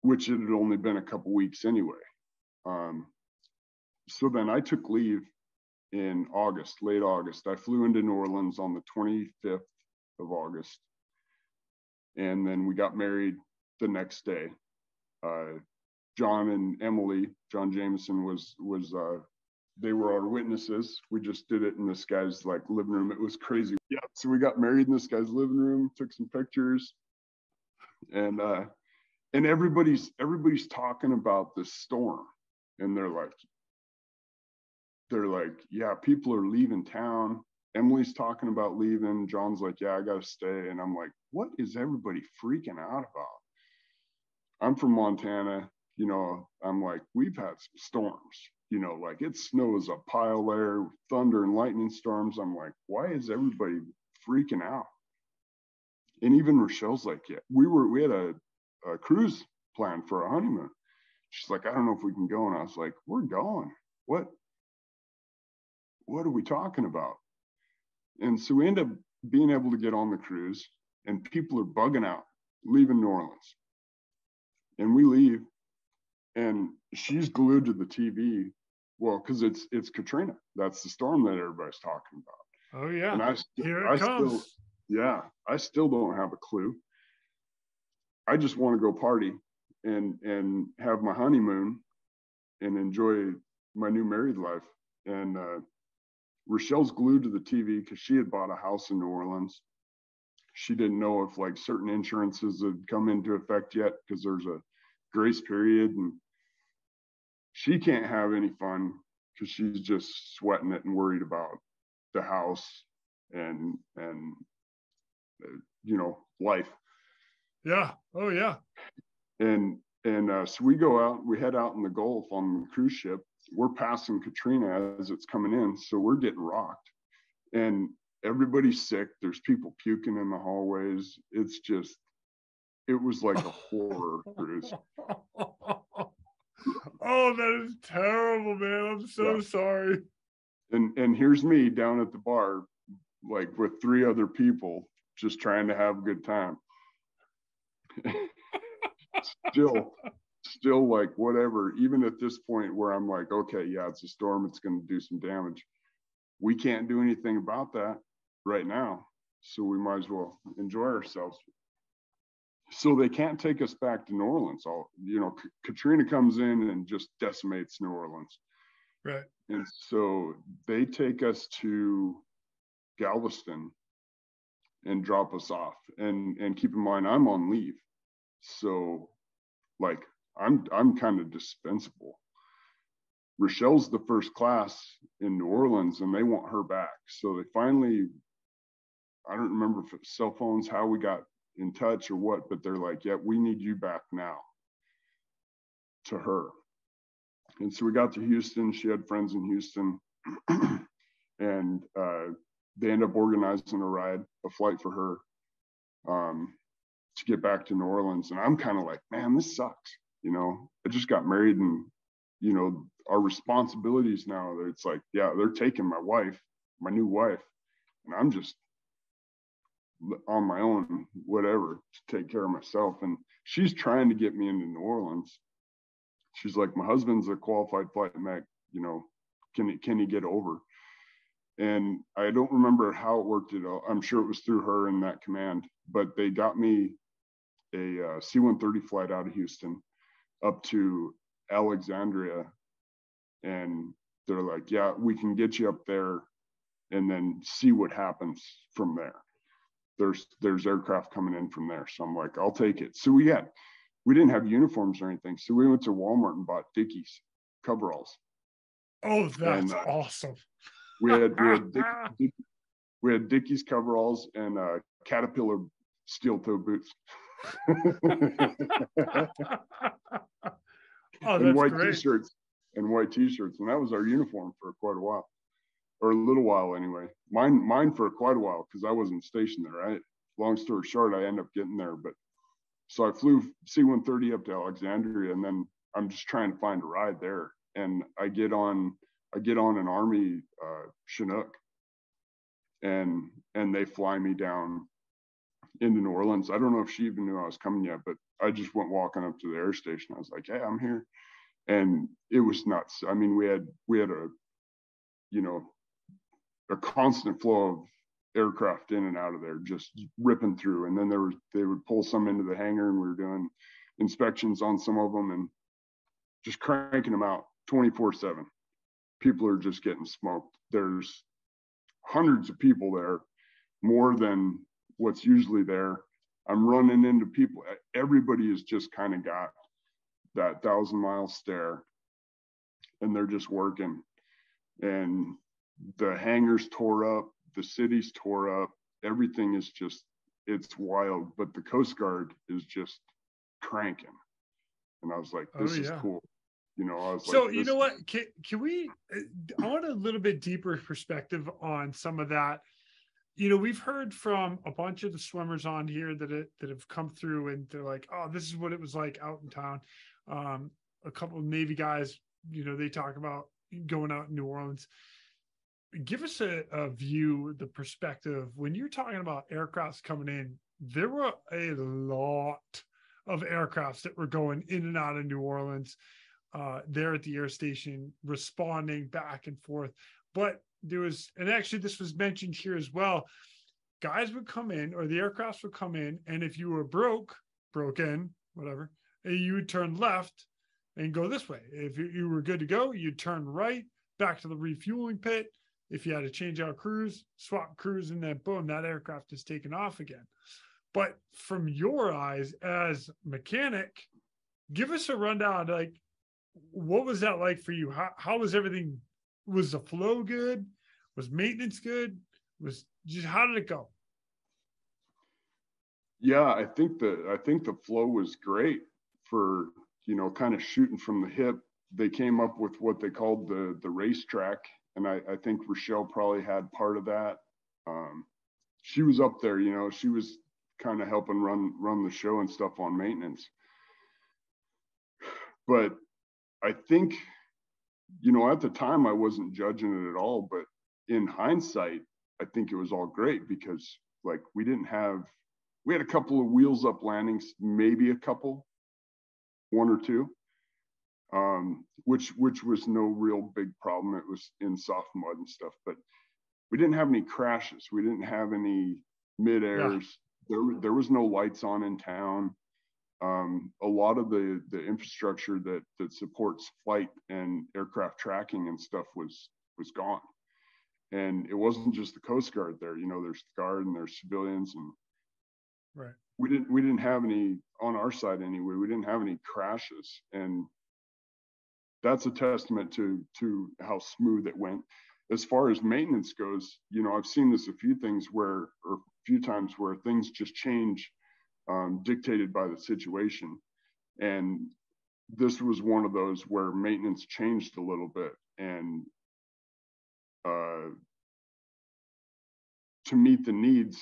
which it had only been a couple weeks anyway. So then I took leave in August, late August. I flew into New Orleans on the 25th of August, and then we got married the next day. John and Emily, John Jameson was they were our witnesses. We just did it in this guy's like living room. It was crazy. Yeah. So we got married in this guy's living room, took some pictures, and everybody's talking about this storm, and they're like, yeah, people are leaving town. Emily's talking about leaving. John's like, yeah, I gotta stay. And I'm like, what is everybody freaking out about? I'm from Montana, you know. I'm like, we've had some storms, you know, like it snows a pile there, thunder and lightning storms. I'm like, why is everybody freaking out? And even Rochelle's like, yeah, we had a cruise planned for a honeymoon. She's like, I don't know if we can go. And I was like, we're going. What are we talking about? And so we end up being able to get on the cruise, and people are bugging out, leaving New Orleans. And we leave, and she's glued to the TV. Well, because it's Katrina. That's the storm that everybody's talking about. Oh yeah. And Here it comes. I still don't have a clue. I just want to go party and have my honeymoon and enjoy my new married life. And Rochelle's glued to the TV because she had bought a house in New Orleans. She didn't know if like certain insurances had come into effect yet because there's a grace period, and she can't have any fun because she's just sweating it and worried about the house and you know, life. Yeah. Oh yeah. And so we go out, we head out in the Gulf on the cruise ship. We're passing Katrina as it's coming in, so we're getting rocked, and everybody's sick. There's people puking in the hallways. It was like a horror cruise. Oh, that is terrible, man. I'm so sorry. And here's me down at the bar, like with 3 other people, just trying to have a good time. still like whatever, even at this point where I'm like, okay, yeah, it's a storm, it's going to do some damage. We can't do anything about that right now, so we might as well enjoy ourselves. So they can't take us back to New Orleans. Katrina comes in and just decimates New Orleans. Right. And so they take us to Galveston and drop us off. And keep in mind, I'm on leave. So like I'm kind of dispensable. Rochelle's the first class in New Orleans and they want her back. So they finally, I don't remember if it's cell phones, how we got in touch or what, but they're like, yeah, we need you back now, to her. And so we got to Houston. She had friends in Houston. And they end up organizing a flight for her to get back to New Orleans. And I'm kind of like, man, this sucks. I just got married and, our responsibilities now, it's like, yeah, they're taking my new wife, and I'm just on my own, whatever, to take care of myself. And she's trying to get me into New Orleans. She's like, my husband's a qualified flight mech, can he get over? And I don't remember how it worked at all. I'm sure it was through her and that command, but they got me a C-130 flight out of Houston up to Alexandria. And they're like, yeah, we can get you up there and then see what happens from there. There's aircraft coming in from there. So I'm like, I'll take it. So we didn't have uniforms or anything. So we went to Walmart and bought Dickies coveralls. Oh, that's awesome. We had Dickies coveralls and Caterpillar steel toe boots. Oh, and white great. t-shirts. And that was our uniform for quite a while, or a little while anyway. Mine for quite a while, because I wasn't stationed there. Right. Long story short, I ended up getting there, but so I flew C-130 up to Alexandria, and then I'm just trying to find a ride there, and I get on an Army Chinook, and they fly me down into New Orleans. I don't know if she even knew I was coming yet, but I just went walking up to the air station. I was like, hey, I'm here. And it was nuts. I mean, we had a constant flow of aircraft in and out of there, just ripping through. And then they would pull some into the hangar, and we were doing inspections on some of them and just cranking them out 24/7. People are just getting smoked. There's hundreds of people there, more than what's usually there. I'm running into people. Everybody has just kind of got that 1,000-mile stare, and they're just working. And the hangars tore up, the city's tore up, everything is just, it's wild. But the Coast Guard is just cranking. And I was like, this is cool. I was so like, you know what, can we, I want a little bit deeper perspective on some of that. We've heard from a bunch of the swimmers on here that have come through, and they're like, oh, this is what it was like out in town. A couple of Navy guys, they talk about going out in New Orleans. Give us a view, the perspective. When you're talking about aircrafts coming in, there were a lot of aircrafts that were going in and out of New Orleans, there at the air station, responding back and forth. But there was, and actually this was mentioned here as well, guys would come in, or the aircrafts would come in, and if you were broken, whatever, you would turn left and go this way. If you were good to go, you'd turn right back to the refueling pit. If you had to change out crews, swap crews, and then boom, that aircraft is taken off again. But from your eyes as mechanic, give us a rundown. Like, what was that like for you? How was everything? Was the flow good? Was maintenance good? How did it go? Yeah, I think the flow was great for, kind of shooting from the hip. They came up with what they called the racetrack, and I think Rochelle probably had part of that. She was up there, she was kind of helping run the show and stuff on maintenance. But I think, at the time I wasn't judging it at all, but in hindsight, I think it was all great, because like we had a couple of wheels up landings, maybe a couple, one or two, which was no real big problem. It was in soft mud and stuff, but we didn't have any crashes. We didn't have any mid-airs. Yeah. There was no lights on in town. A lot of the infrastructure that supports flight and aircraft tracking and stuff was gone. And it wasn't just the Coast Guard there. You know, there's the Guard and there's civilians, and right. We didn't have any on our side anyway. We didn't have any crashes, and that's a testament to how smooth it went. As far as maintenance goes, you know, I've seen this a few times where things just change, dictated by the situation. And this was one of those where maintenance changed a little bit. And to meet the needs,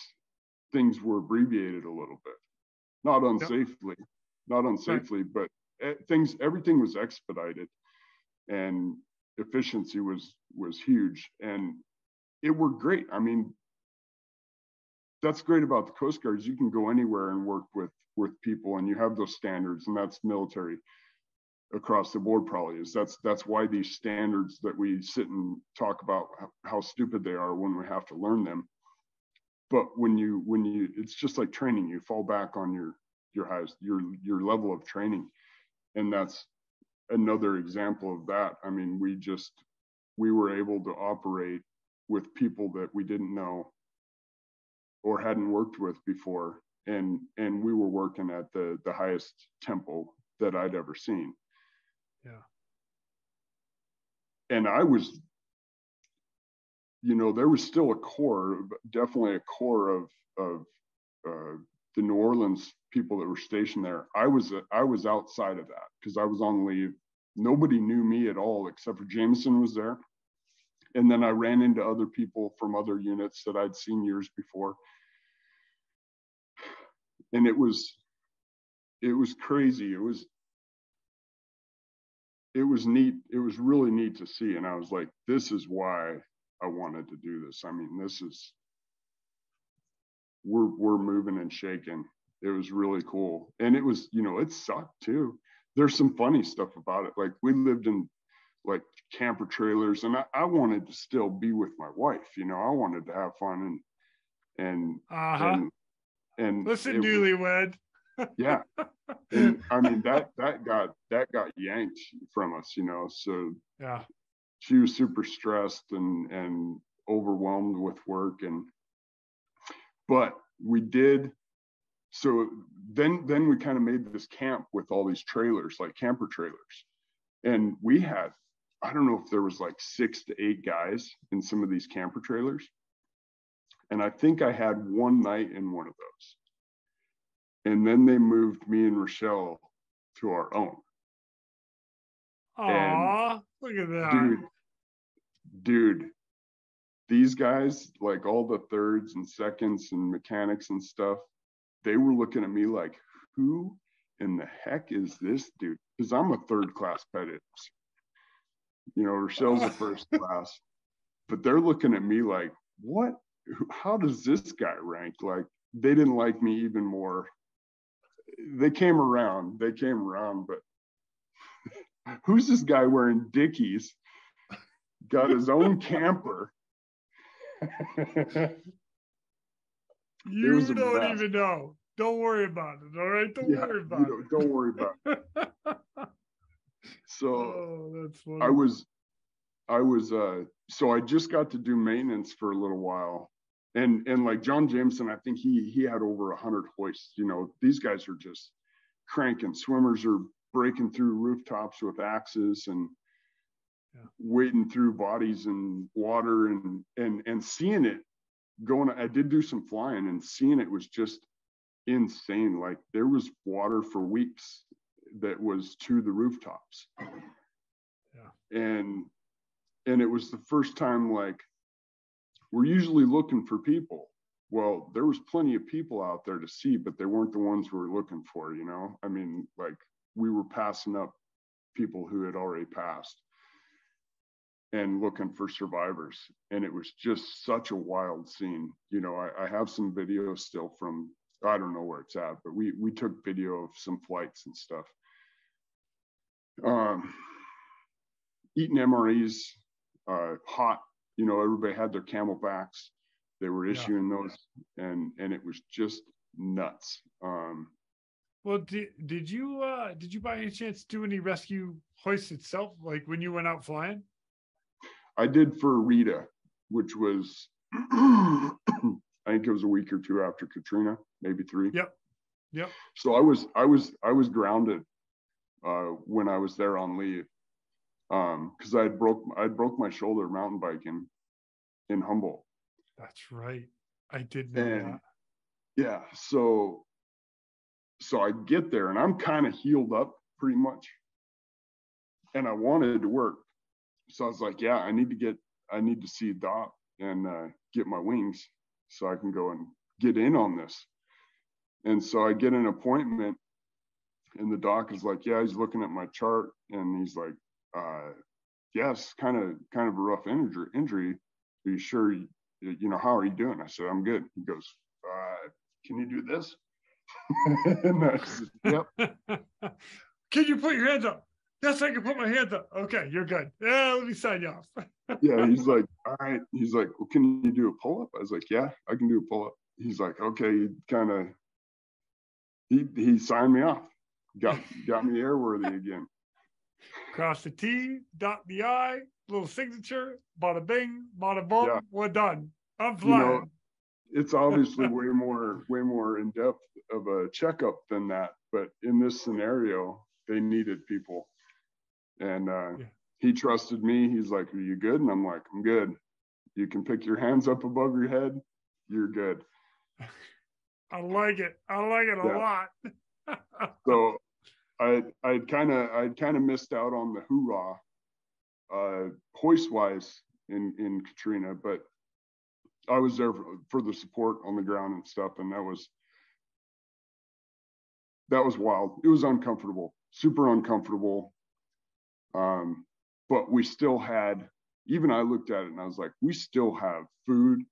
things were abbreviated a little bit. Not unsafely, right. But everything was expedited. And efficiency was huge, and it worked great. I mean, that's great about the Coast Guard is you can go anywhere and work with people, and you have those standards, and that's military across the board probably is. That's why these standards that we sit and talk about how stupid they are when we have to learn them. But when you it's just like training. You fall back on your highest your level of training, and that's another example of that. I mean, we were able to operate with people that we didn't know or hadn't worked with before, and we were working at the highest tempo that I'd ever seen. Yeah. And I was, you know, there was still definitely a core of the New Orleans people that were stationed there. I was outside of that because I was on leave. Nobody knew me at all except for Jameson was there. And then I ran into other people from other units that I'd seen years before. And it was crazy. It was neat. It was really neat to see. And I was like, this is why I wanted to do this. I mean, we're moving and shaking. It was really cool. And it was, you know, it sucked too. There's some funny stuff about it. Like we lived in like camper trailers, and I wanted to still be with my wife. You know, I wanted to have fun and listen, newlywed. Yeah. And I mean that got yanked from us, you know. So yeah, she was super stressed and overwhelmed with work, but we did. So then we kind of made this camp with all these trailers, like camper trailers. And we had, I don't know if there was like 6 to 8 guys in some of these camper trailers. And I think I had one night in one of those. And then they moved me and Rochelle to our own. Aw, look at that. Dude, these guys, like all the thirds and seconds and mechanics and stuff, they were looking at me like, who in the heck is this dude? Because I'm a third-class pilot. You know, Rochelle's a first class. But they're looking at me like, what? How does this guy rank? Like, they didn't like me even more. They came around, but who's this guy wearing Dickies? Got his own camper. You don't even know. Don't worry about it. All right. Don't worry about it. Don't worry about it. So that's funny. I was so I just got to do maintenance for a little while. And like John Jameson, I think he had over 100 hoists. You know, these guys are just cranking. Swimmers are breaking through rooftops with axes and wading through bodies and water and seeing it going. I did do some flying, and seeing it was just insane. Like there was water for weeks that was to the rooftops. Yeah. And it was the first time, like, we're usually looking for people. Well, there was plenty of people out there to see, but they weren't the ones we were looking for, you know? I mean, like, we were passing up people who had already passed and looking for survivors. And it was just such a wild scene. You know, I have some video still from, I don't know where it's at, but we took video of some flights and stuff. eating MREs, hot, everybody had their Camelbacks. They were issuing those, and it was just nuts. Well, did you by any chance do any rescue hoists itself, like when you went out flying? I did for Rita, which was I think it was a week or two after Katrina, maybe 3. Yep. So I was grounded when I was there on leave, because I broke my shoulder mountain biking in Humboldt. That's right. I did know that. Yeah. So I get there and I'm kind of healed up pretty much, and I wanted to work. So I was like, yeah, I need to see Doc and get my wings so I can go and get in on this. And so I get an appointment, and the doc is like, yeah, he's looking at my chart, and he's like, yes, kind of a rough injury. Are you sure? How are you doing? I said, I'm good. He goes, can you do this? And I said, yep. Can you put your hands up? Yes, I can put my hands up. Okay, you're good. Yeah, let me sign you off. Yeah, he's like, all right. He's like, well, can you do a pull-up? I was like, yeah, I can do a pull-up. He's like, okay, he signed me off. Got me airworthy again. Cross the T, dot the I, little signature, bada bing, bada boom, yeah. We're done. I'm flying. It's obviously way more in depth of a checkup than that, but in this scenario, they needed people, and he trusted me. He's like, "Are you good?" And I'm like, "I'm good. You can pick your hands up above your head. You're good." I like it a lot. So I'd kind of missed out on the hoorah hoist wise in Katrina, but I was there for the support on the ground and stuff, and that was wild. It was uncomfortable, super uncomfortable. But we still had, even I looked at it and I was like, we still have food,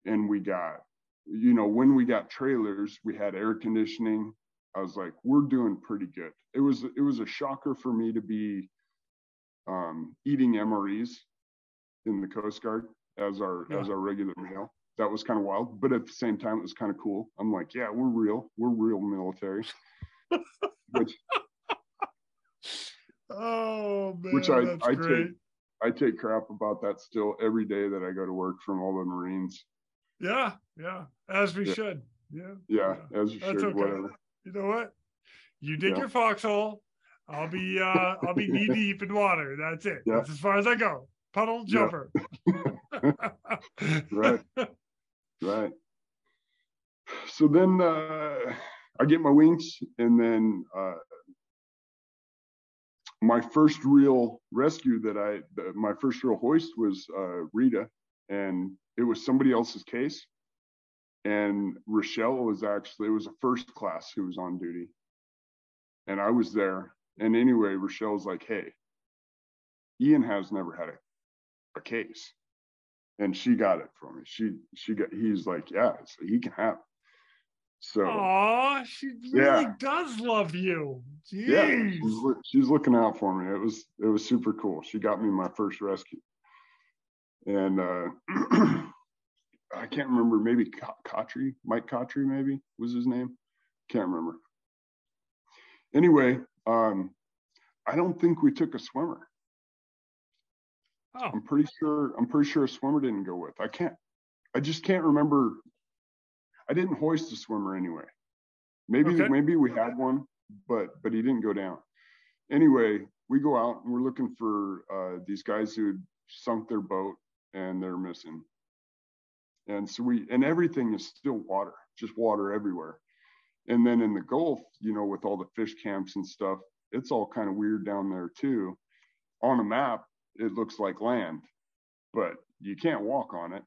and we got, when we got trailers, we had air conditioning. I was like, we're doing pretty good. It was a shocker for me to be eating MREs in the Coast Guard as our regular meal. That was kind of wild, but at the same time, it was kind of cool. I'm like, yeah, we're real military. Oh man, which that's great. I take crap about that still every day that I go to work from all the Marines. Yeah, as we should. Yeah, as you should. Okay. Whatever. You know what? You dig your foxhole. I'll be knee deep in water. That's it. Yeah. That's as far as I go. Puddle jumper. Right. So then I get my wings, and then my first real rescue my first real hoist was Rita, and it was somebody else's case. And Rochelle was it was a first class who was on duty, and I was there. And anyway, Rochelle's like, hey, Ian has never had a case, and she got it for me. He's like, yeah, so he can have it. So, she really does love you. Jeez. Yeah, she's looking out for me. It was super cool. She got me my first rescue, and I can't remember. Maybe Mike Kotry, maybe was his name. Can't remember. Anyway, I don't think we took a swimmer. Oh. I'm pretty sure a swimmer didn't go with. I just can't remember. I didn't hoist a swimmer anyway. Maybe we had one, but he didn't go down. Anyway, we go out and we're looking for these guys who had sunk their boat and they're missing. And so and everything is still water, just water everywhere. And then in the Gulf, with all the fish camps and stuff, it's all kind of weird down there too. On a map, it looks like land, but you can't walk on it.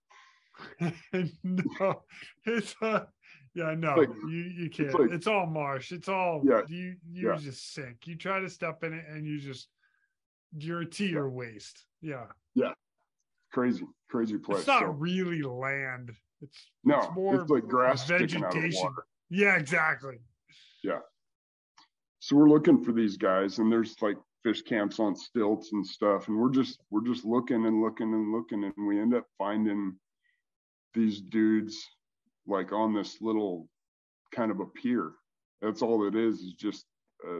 No, it's you can't. It's all marsh. It's all you just sink. You try to step in it and you're to your waist. Yeah. Crazy place. It's not really land. It's more like grass vegetation. Sticking out of water. Yeah, exactly. Yeah. So we're looking for these guys, and there's like fish camps on stilts and stuff. And we're just looking and looking and looking. And we end up finding these dudes like on this little kind of a pier. That's all it is just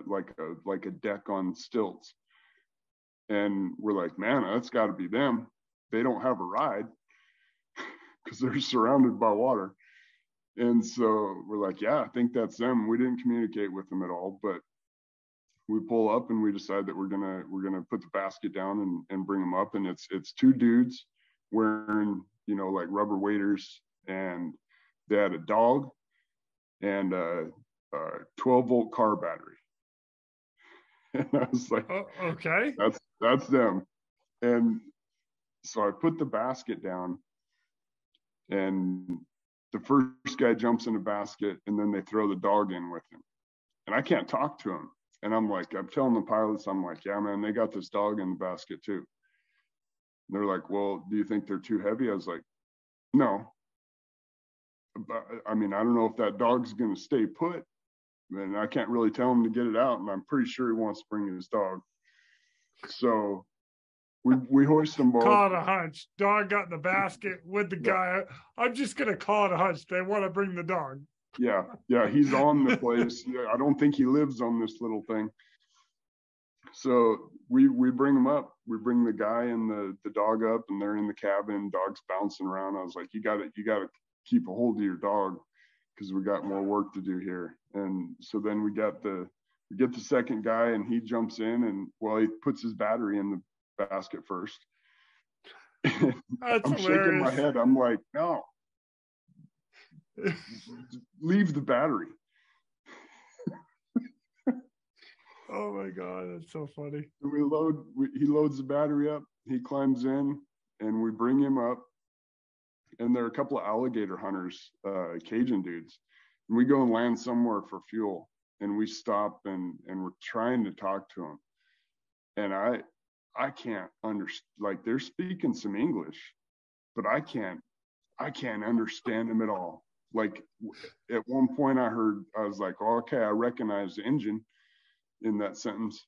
like a deck on stilts. And we're like, man, that's got to be them. They don't have a ride because they're surrounded by water. And so we're like, yeah, I think that's them. We didn't communicate with them at all, but we pull up and we decide that we're gonna put the basket down and bring them up. And it's two dudes wearing, you know, like rubber waders, and they had a dog and a 12-volt car battery. And I was like, oh, okay, that's them. And so I put the basket down, and the first guy jumps in the basket, and then they throw the dog in with him. And I can't talk to him. And I'm telling the pilots, I'm like, yeah, man, they got this dog in the basket too. And they're like, well, do you think they're too heavy? I was like, no. But, I mean, I don't know if that dog's going to stay put. And I can't really tell him to get it out. And I'm pretty sure he wants to bring his dog. So we hoist them both. Call it a hunch. Dog got in the basket with the guy. I'm just going to call it a hunch. They want to bring the dog. Yeah, he's on the place. Yeah, I don't think he lives on this little thing. So we bring him up. We bring the guy and the dog up, and they're in the cabin. Dog's bouncing around. I was like, you got to keep a hold of your dog because we got more work to do here. And so then we get the second guy, and he jumps in, and well, he puts his battery in the basket first. I'm shaking my head. I'm like, no. Leave the battery. Oh my God, that's so funny. He loads the battery up, he climbs in, and we bring him up. And there are a couple of alligator hunters, Cajun dudes. And we go and land somewhere for fuel, and we stop and we're trying to talk to them. And I can't understand, like, they're speaking some English, but I can't understand them at all. Like, at one point I was like, oh, okay, I recognize the engine in that sentence,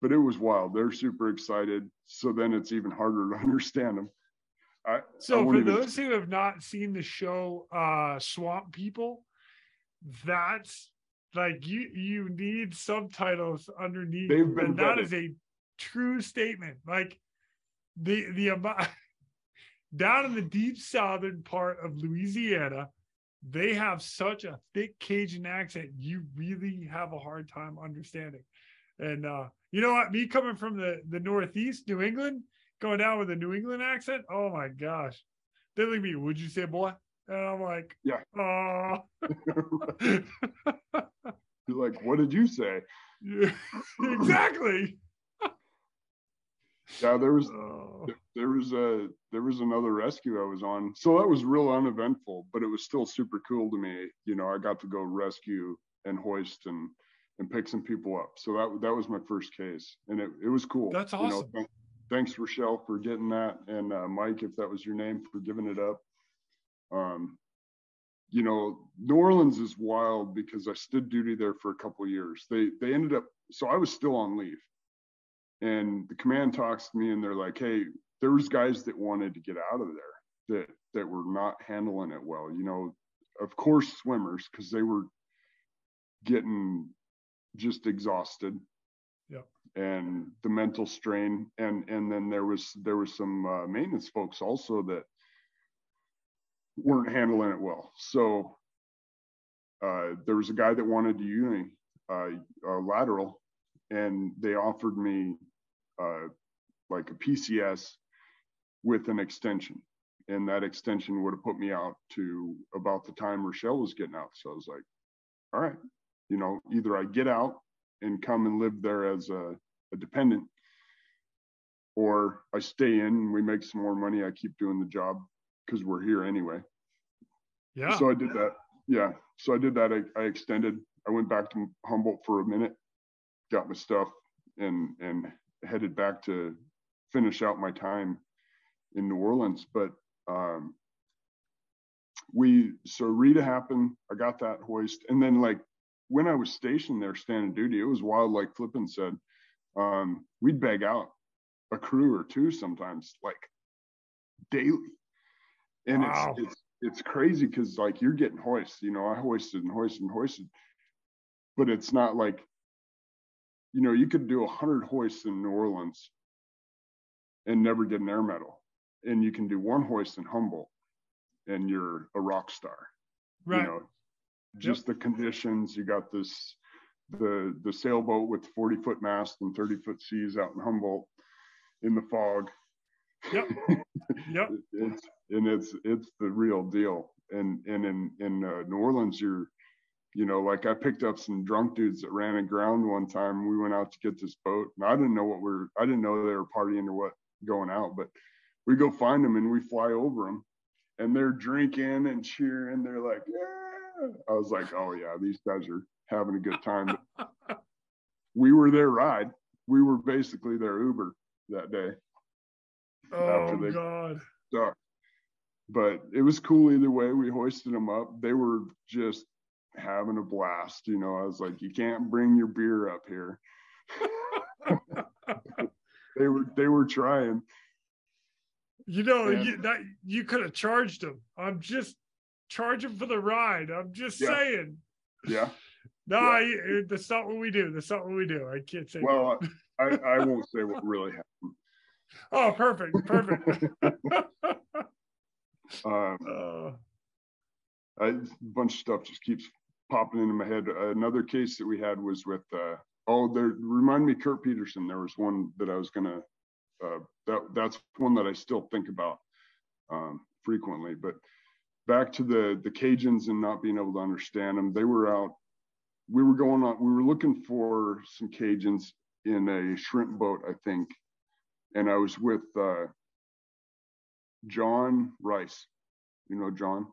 but it was wild. They're super excited. So then it's even harder to understand them. For those who have not seen the show, Swamp People, that's like, you need subtitles underneath. And that is a true statement. Like the amount down in the deep southern part of Louisiana, they have such a thick Cajun accent, you really have a hard time understanding. And you know what? Me coming from the Northeast, New England, going down with a New England accent, oh my gosh. They look at me, would you say boy? And I'm like, yeah. Oh. You're like, what did you say? Yeah, exactly. Yeah, there was another rescue I was on. So that was real uneventful, but it was still super cool to me. You know, I got to go rescue and hoist and pick some people up. So that was my first case, and it was cool. That's awesome. You know, thanks, Rochelle, for getting that, and Mike, if that was your name, for giving it up. You know, New Orleans is wild because I stood duty there for a couple of years. They ended up, so I was still on leave. And the command talks to me, and they're like, hey, there was guys that wanted to get out of there that were not handling it well. You know, of course, swimmers, because they were getting just exhausted. Yeah. And the mental strain. And then there was some maintenance folks also that weren't handling it well. So there was a guy that wanted to uni lateral, and they offered me like a PCS with an extension, and that extension would have put me out to about the time Rochelle was getting out. So I was like, all right, you know, either I get out and come and live there as a dependent, or I stay in and we make some more money. I keep doing the job because we're here anyway. Yeah. So I did that. Yeah. So I did that. I extended. I went back to Humboldt for a minute, got my stuff, and headed back to finish out my time in New Orleans. But so Rita happened. I got that hoist, and then like when I was stationed there standing duty, it was wild. Like Flippin said, we'd bag out a crew or two sometimes, like daily. And wow. it's crazy because like you're getting hoists, I hoisted and hoisted and hoisted, but it's not like, you could do 100 hoists in New Orleans and never get an air medal. And you can do one hoist in Humboldt and you're a rock star. Right. Just the conditions. You got the sailboat with 40-foot mast and 30-foot seas out in Humboldt in the fog. Yep. It's the real deal. And in New Orleans, like I picked up some drunk dudes that ran aground one time. We went out to get this boat, and I didn't know they were partying or what going out, but we go find them and we fly over them, and they're drinking and cheering. They're like, yeah. I was like, oh yeah, these guys are having a good time. We were their ride. We were basically their Uber that day. Oh God. Stuck. But it was cool either way. We hoisted them up. They were just having a blast. I was like, you can't bring your beer up here. They were trying. You could have charged them. I'm just charging for the ride. I'm just saying. Yeah. No, that's not what we do. I can't say. Well, I won't say what really happened. Oh, perfect. A bunch of stuff just keeps popping into my head. Another case that we had was with remind me, Kurt Peterson. There was one that I was gonna that's one that I still think about frequently. But back to the Cajuns and not being able to understand them. They were out. We were looking for some Cajuns in a shrimp boat, I think. And I was with John Rice. John?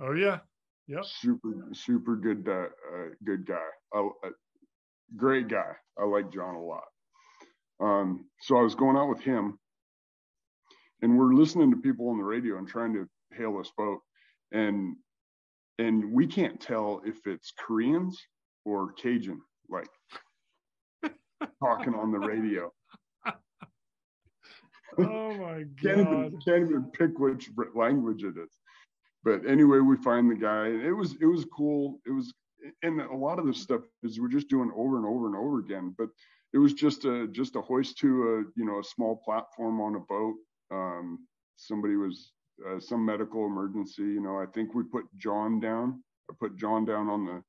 Oh yeah. Yep. Super good guy. Great guy. I like John a lot. So I was going out with him, and we're listening to people on the radio and trying to hail this boat, and we can't tell if it's Koreans or Cajun, like talking on the radio. Oh my God. Can't even pick which language it is. But anyway, we find the guy. It was cool. And a lot of this stuff is we're just doing over and over and over again. But it was just a hoist to a small platform on a boat. Somebody was some medical emergency. I think we put John down. I put John down on the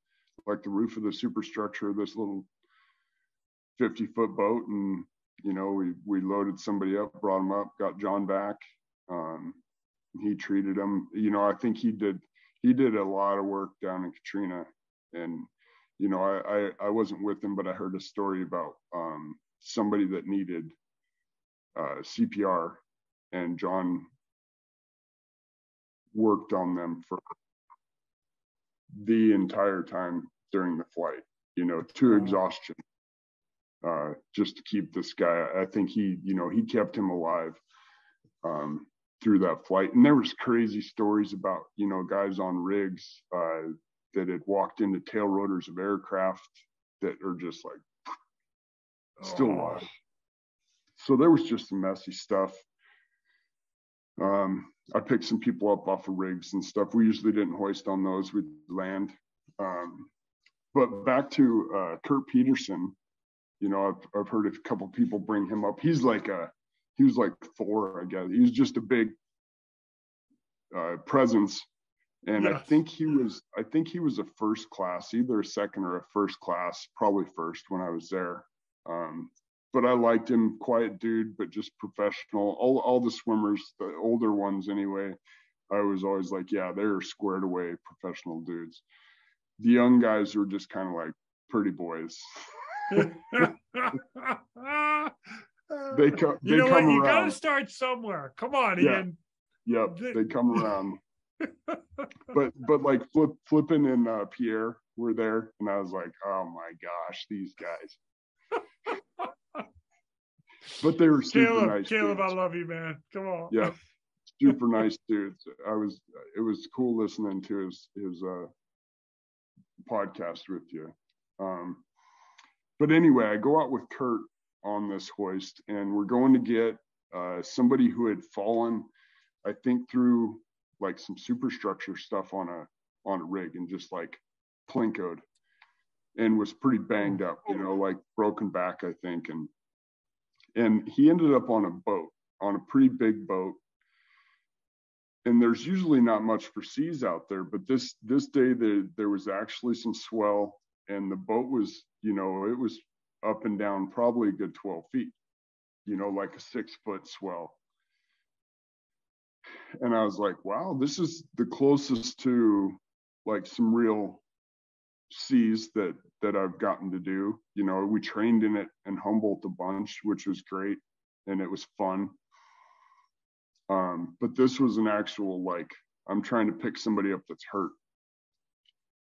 roof of the superstructure of this little 50-foot boat, and we loaded somebody up, brought him up, got John back. He treated him. I think he did a lot of work down in Katrina. And, I wasn't with him, but I heard a story about somebody that needed CPR, and John worked on them for the entire time during the flight, to exhaustion. Just to keep this guy. I think he kept him alive through that flight. And there was crazy stories about, guys on rigs that had walked into tail rotors of aircraft that are just like still alive. So there was just some messy stuff. I picked some people up off of rigs and stuff. We usually didn't hoist on those. We'd land. But back to Kurt Peterson. I've heard a couple people bring him up. He was like Thor, I guess. He was just a big presence, and yes. I think he was a first class, either a second or a first class, probably first when I was there. But I liked him, quiet dude, but just professional. All the swimmers, the older ones anyway, I was always like, yeah, they're squared away professional dudes. The young guys were just kind of like pretty boys. They come around. You gotta start somewhere. Come on, Ian. Yep, they come around. but like Flippin and Pierre were there, and I was like, oh my gosh, these guys. But they were super nice. Caleb, dudes. I love you, man. Come on. Yeah, super nice dudes. It was cool listening to his podcast with you. But anyway, I go out with Kurt on this hoist, and we're going to get somebody who had fallen, I think, through like some superstructure stuff on a rig and just like plinkoed and was pretty banged up, you know, like broken back, I think. And he ended up on a boat, on a pretty big boat. And there's usually not much for seas out there, but this day there was actually some swell, and the boat was, you know, it was up and down probably a good 12 feet, you know, like a 6-foot swell. And I was like, wow, this is the closest to like some real seas that I've gotten to do. You know, we trained in it in Humboldt a bunch, which was great, and it was fun. But this was an actual, like, I'm trying to pick somebody up that's hurt.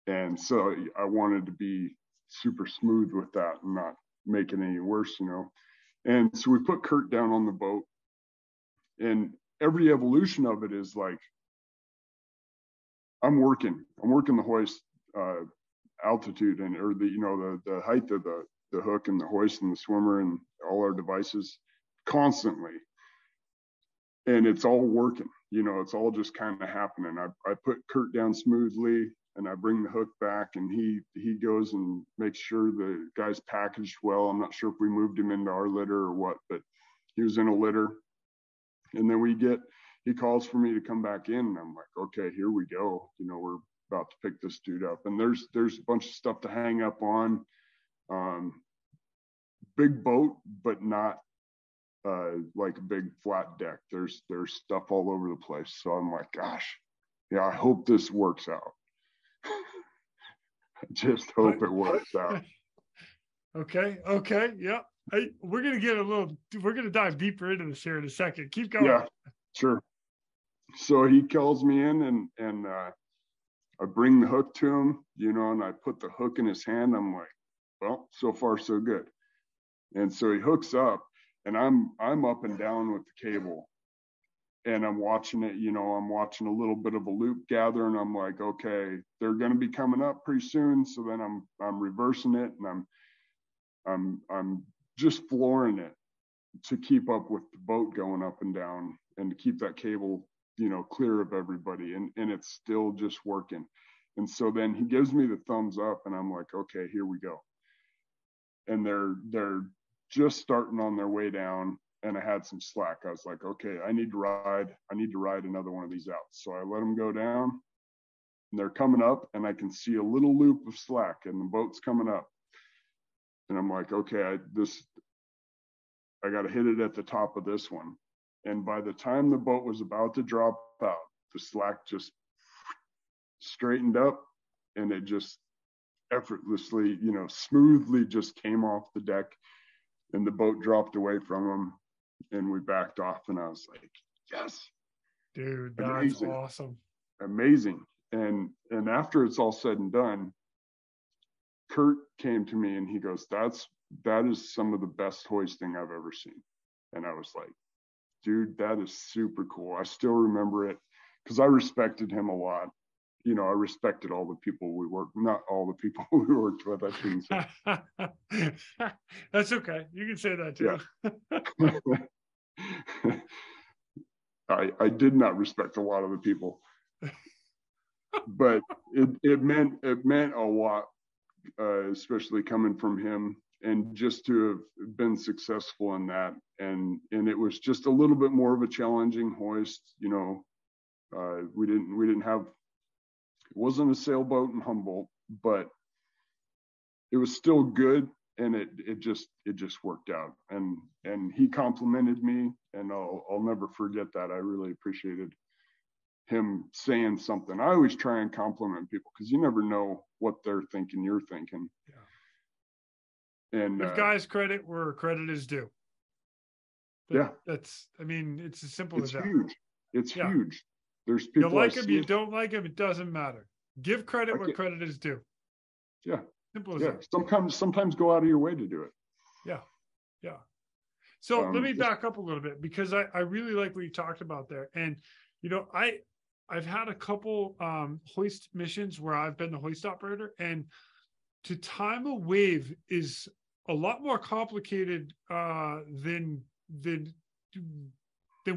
And so I wanted to be super smooth with that and not make it any worse, you know. And so we put Kurt down on the boat, and every evolution of it is like, I'm working the hoist altitude and, or the, you know, the height of the hook and the hoist and the swimmer and all our devices constantly. And it's all working, you know, it's all just kind of happening. I put Kurt down smoothly, and I bring the hook back, and he goes and makes sure the guy's packaged well. I'm not sure if we moved him into our litter or what, but he was in a litter. And then he calls for me to come back in, and I'm like, okay, here we go. You know, we're about to pick this dude up. And there's a bunch of stuff to hang up on. Big boat, but not like a big flat deck. There's stuff all over the place. So I'm like, gosh, yeah, I hope this works out. I just hope it works out. Okay. Yeah. We're going to dive deeper into this here in a second. Keep going. Yeah, sure. So he calls me in, and I bring the hook to him, you know, and I put the hook in his hand. I'm like, well, so far so good. And so he hooks up, and I'm up and down with the cable, and I'm watching it, you know, I'm watching a little bit of a loop gather, and I'm like, okay, they're going to be coming up pretty soon. So then I'm reversing it, and I'm just flooring it to keep up with the boat going up and down, and to keep that cable, you know, clear of everybody. And it's still just working. And so then he gives me the thumbs up, and I'm like, okay, here we go. And they're just starting on their way down, and I had some slack. I was like, okay, I need to ride another one of these out. So I let them go down, and they're coming up, and I can see a little loop of slack, and the boat's coming up. And I'm like, okay, I got to hit it at the top of this one. And by the time the boat was about to drop out, the slack just straightened up, and it just effortlessly, you know, smoothly just came off the deck, and the boat dropped away from them, and we backed off. And I was like, yes, dude, that's awesome. Amazing. And after it's all said and done, Kurt came to me, and he goes, that is some of the best hoisting I've ever seen. And I was like, dude, that is super cool. I still remember it because I respected him a lot. You know, I respected all the people not all the people we worked with, I shouldn't say. That's okay. You can say that too. Yeah. I did not respect a lot of the people, but it meant a lot, especially coming from him, and just to have been successful in that. And it was just a little bit more of a challenging hoist. You know, we didn't have, it wasn't a sailboat in Humboldt, but it was still good, and it just worked out. And he complimented me, and I'll never forget that. I really appreciated him saying something. I always try and compliment people, because you never know what they're thinking you're thinking. Yeah. And give guys credit where credit is due. That's, I mean, it's as simple as that. It's huge. There's people, you like them, you don't like them, it doesn't matter. Give credit where credit is due. Yeah. Simple as that. Sometimes go out of your way to do it. Yeah. So let me back up a little bit, because I really like what you talked about there. And, you know, I've had a couple hoist missions where I've been the hoist operator, and to time a wave is a lot more complicated than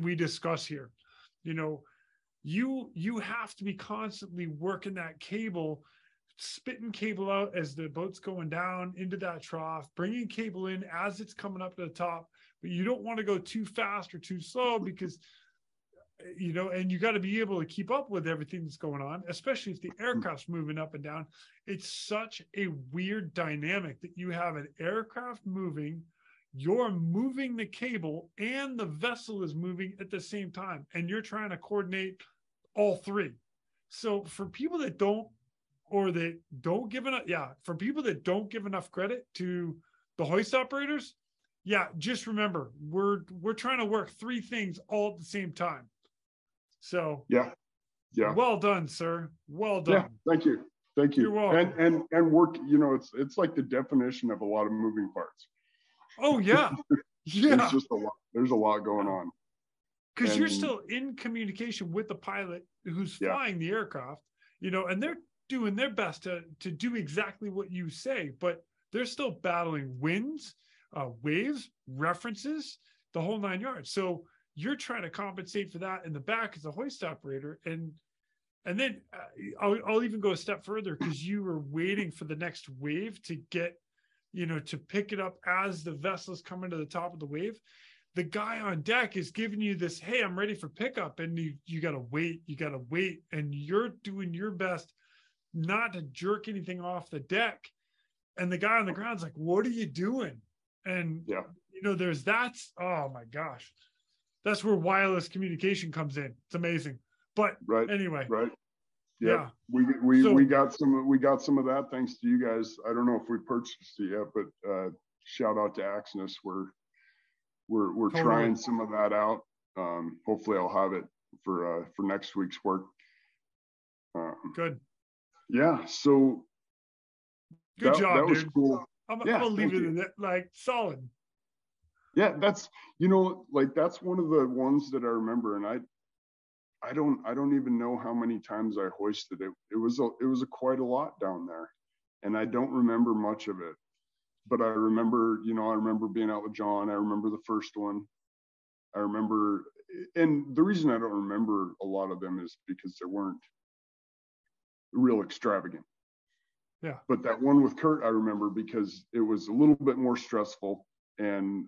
we discuss here. You know, you have to be constantly working that cable, spitting cable out as the boat's going down into that trough, bringing cable in as it's coming up to the top. But you don't want to go too fast or too slow because, you know, and you got to be able to keep up with everything that's going on, especially if the aircraft's moving up and down. It's such a weird dynamic that you have an aircraft moving, you're moving the cable, and the vessel is moving at the same time, and you're trying to coordinate all three. So for people that don't, or that don't give enough, for people that don't give enough credit to the hoist operators, just remember, we're trying to work three things all at the same time. So yeah. Well done, sir. Well done. Yeah, thank you. You're welcome. And work, you know, it's like the definition of a lot of moving parts. Oh yeah. There's just a lot. There's a lot going on. Because you're still in communication with the pilot who's flying the aircraft, you know, and they're doing their best to do exactly what you say, but they're still battling winds, waves, references, the whole 9 yards. So you're trying to compensate for that in the back as a hoist operator. And then I'll even go a step further, because you were waiting for the next wave to get, you know, to pick it up as the vessel's coming to the top of the wave. The guy on deck is giving you this, hey, I'm ready for pickup. And you got to wait. And you're doing your best not to jerk anything off the deck. And the guy on the ground's like, what are you doing? And, you know, oh my gosh, that's where wireless communication comes in. It's amazing. But anyway. Right. Yeah. We got some of that thanks to you guys. I don't know if we purchased it yet, but shout out to Axness. We're totally trying some of that out. Hopefully I'll have it for next week's work. Good. Yeah. So good job. That was dude. Cool. I'm gonna leave it in it, like, solid. Yeah, that's, you know, like, that's one of the ones that I remember, and I don't even know how many times I hoisted it. It was quite a lot down there, and I don't remember much of it. But I remember, you know, being out with John. I remember the first one. I remember, and the reason I don't remember a lot of them is because they weren't real extravagant. Yeah. But that one with Kurt, I remember because it was a little bit more stressful, and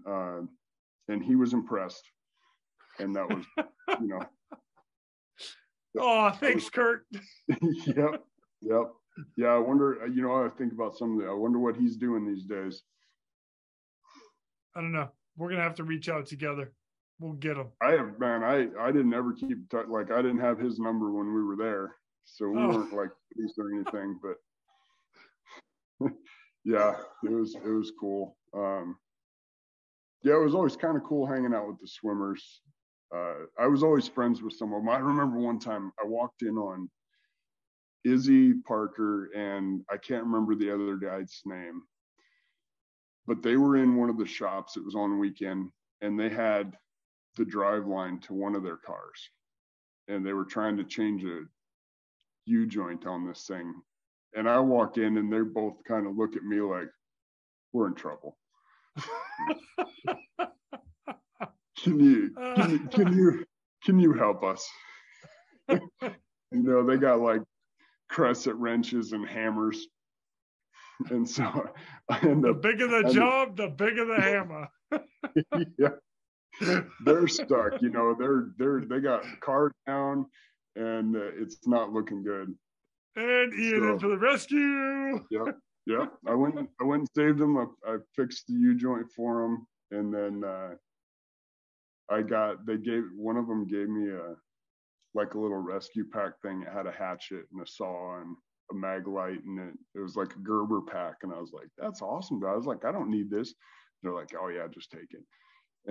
he was impressed, and that was, you know. Oh, thanks, Kurt. Yep. Yeah, I wonder, you know, I think about I wonder what he's doing these days. I don't know. We're going to have to reach out together. We'll get him. I didn't ever keep, like, I didn't have his number when we were there. So we weren't like police or anything, but yeah, it was cool. Yeah, it was always kind of cool hanging out with the swimmers. I was always friends with some of them. I remember one time I walked in on Izzy, Parker, and I can't remember the other guy's name, but they were in one of the shops. It was on weekend, and they had the drive line to one of their cars, and they were trying to change a U-joint on this thing. And I walk in, and they both kind of look at me like, we're in trouble. Can you help us? You know, they got like crescent wrenches and hammers, and so I end up, the bigger the job, the bigger the hammer. Yeah, they're stuck. You know, they got the car down, and it's not looking good. And Ian in for the rescue. Yep. I went and saved them. I fixed the U-joint for them, and then one of them gave me a little rescue pack thing. It had a hatchet and a saw and a mag light, and it was like a Gerber pack. And I was like, that's awesome. But I was like, I don't need this. They're like, oh yeah, just take it.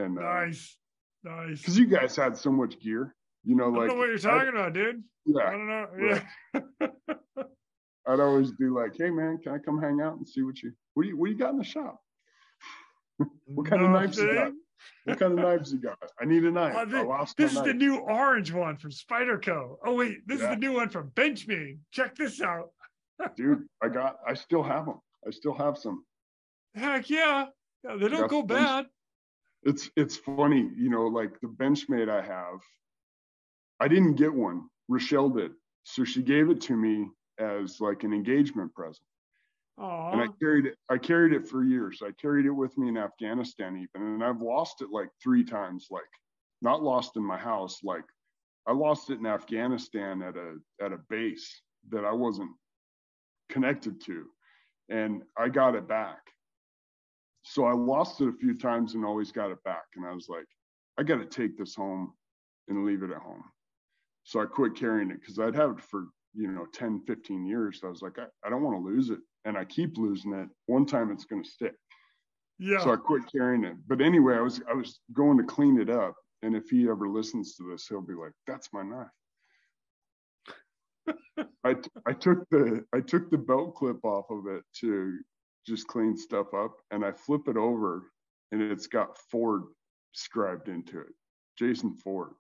And nice. Because you guys had so much gear, you know, like, I don't know what you're talking about, dude. Yeah. I don't know. Yeah. Right. I'd always be like, hey man, can I come hang out and see what you got in the shop? What kind of knives you got? What kind of knives you got? I need a knife. This is the new orange one from Spyderco. Oh wait, this is the new one from Benchmade. Check this out. Dude, I still have them. I still have some. Heck yeah. Yeah, they don't go bad. It's funny, you know, like the Benchmade I have, I didn't get one. Rochelle did. So she gave it to me as like an engagement present. And Aw. I carried it for years. I carried it with me in Afghanistan even, and I've lost it like 3 times, like not lost in my house, like I lost it in Afghanistan at a base that I wasn't connected to, and I got it back. So I lost it a few times and always got it back. And I was like, I got to take this home and leave it at home. So I quit carrying it because I'd have it for, you know, 10, 15 years. So I was like, I don't want to lose it. And I keep losing it. One time it's going to stick. Yeah. So I quit carrying it. But anyway, I was going to clean it up. And if he ever listens to this, he'll be like, that's my knife. I took the belt clip off of it to just clean stuff up, and I flip it over and it's got Ford scribed into it. Jason Ford.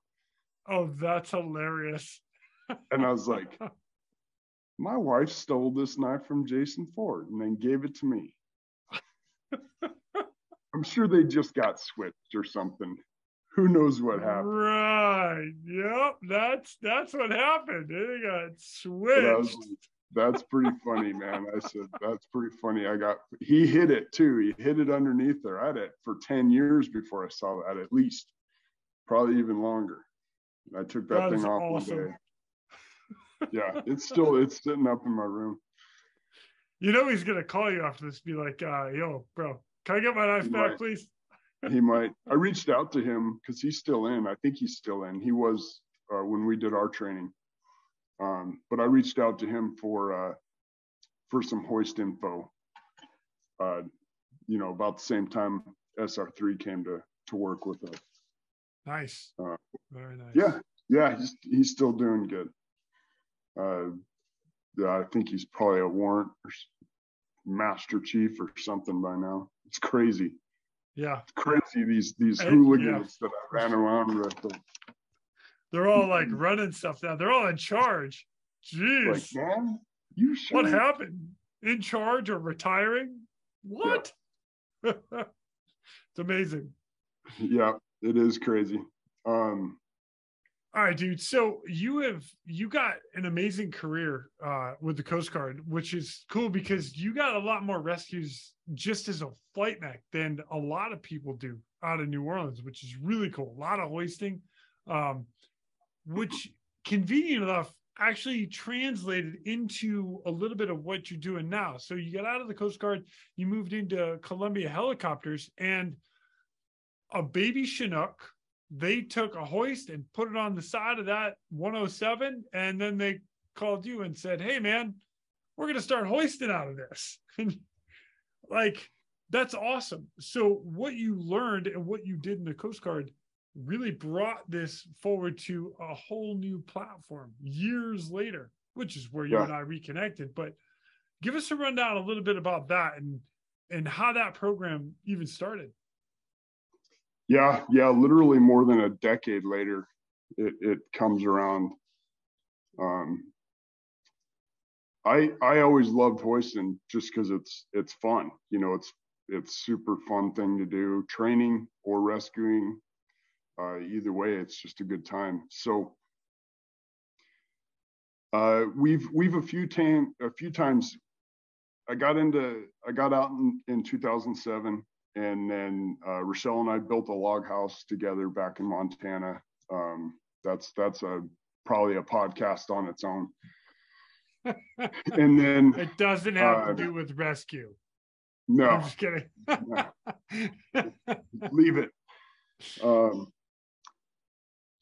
Oh, that's hilarious. And I was like, my wife stole this knife from Jason Ford and then gave it to me. I'm sure they just got switched or something. Who knows what happened? Right. Yep. That's what happened. They got switched. That's pretty funny, man. I said, that's pretty funny. He hid it too. He hid it underneath there. I had it for 10 years before I saw that, at least, probably even longer. I took that thing off awesome. one day. Yeah, it's sitting up in my room. You know, he's going to call you after this, be like, yo, bro, can I get my knife back, please? He might. I reached out to him because he's still in. I think he's still in. He was when we did our training. But I reached out to him for some hoist info. You know, about the same time SR3 came to work with us. Nice. Very nice. Yeah. He's still doing good. Yeah, I think he's probably a warrant or master chief or something by now. It's crazy. Yeah. It's crazy, these hooligans that I ran around with. They're all like running stuff now. They're all in charge. Jeez. Like, man, you sure? What happened? In charge or retiring? What? Yeah. It's amazing. Yeah, it is crazy. All right, dude. So you got an amazing career with the Coast Guard, which is cool because you got a lot more rescues just as a flight mech than a lot of people do out of New Orleans, which is really cool. A lot of hoisting, which convenient enough actually translated into a little bit of what you're doing now. So you got out of the Coast Guard, you moved into Columbia Helicopters, and a baby Chinook, they took a hoist and put it on the side of that 107, and then they called you and said, hey man, we're going to start hoisting out of this. Like, that's awesome. So what you learned and what you did in the Coast Guard really brought this forward to a whole new platform years later, which is where you and I reconnected. But give us a rundown a little bit about that and how that program even started. Yeah, literally more than a decade later, it comes around. I always loved hoisting just because it's fun. You know, it's super fun thing to do, training or rescuing. Either way, it's just a good time. So we've a few times. I got out in 2007. And then Rochelle and I built a log house together back in Montana. That's probably a podcast on its own. And then it doesn't have to do with rescue. No, I'm just kidding. No. Leave it.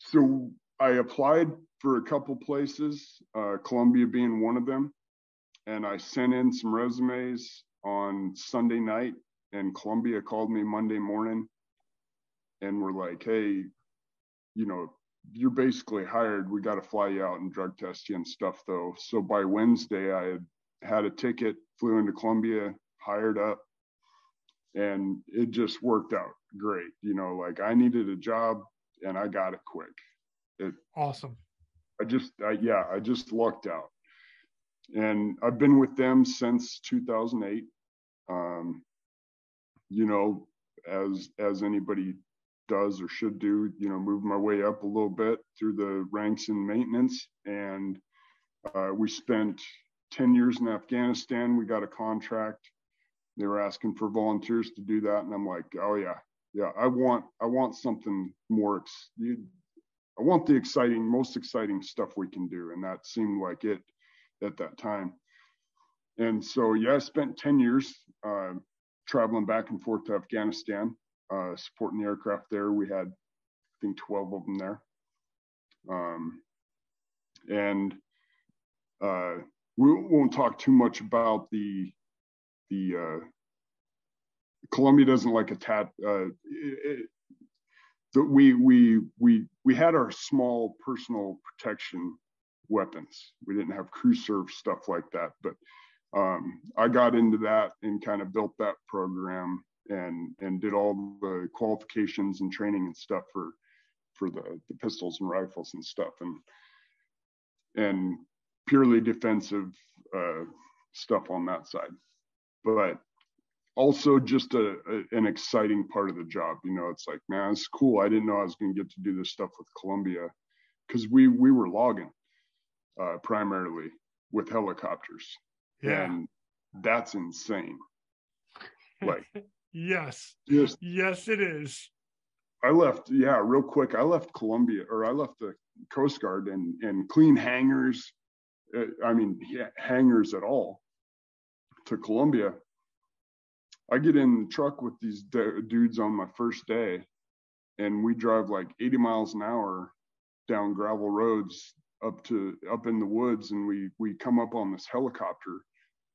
So I applied for a couple places, Columbia being one of them, and I sent in some resumes on Sunday night. And Columbia called me Monday morning and we're like, hey, you know, you're basically hired. We got to fly you out and drug test you and stuff though. So by Wednesday, I had a ticket, flew into Columbia, hired up, and it just worked out great. You know, like I needed a job and I got it quick. Awesome. I just lucked out. And I've been with them since 2008. you know, as anybody does or should do, you know, move my way up a little bit through the ranks in maintenance. And we spent 10 years in Afghanistan. We got a contract. They were asking for volunteers to do that. And I'm like, oh yeah, I want something more. I want the most exciting stuff we can do. And that seemed like it at that time. And so, yeah, I spent 10 years traveling back and forth to Afghanistan, supporting the aircraft there. We had, I think, 12 of them there. We won't talk too much about the Columbia doesn't like we had our small personal protection weapons. We didn't have crew serve stuff like that, but I got into that and kind of built that program and did all the qualifications and training and stuff for the pistols and rifles and stuff, and purely defensive stuff on that side, but also just an exciting part of the job. You know, it's like, man, it's cool. I didn't know I was going to get to do this stuff with Columbia, because we were logging primarily with helicopters. Yeah. And that's insane. Like, yes, it is. I left, real quick. I left Columbia, or I left the Coast Guard and clean hangars. Hangars at all, to Columbia. I get in the truck with these dudes on my first day, and we drive like 80 miles an hour down gravel roads up in the woods, and we come up on this helicopter,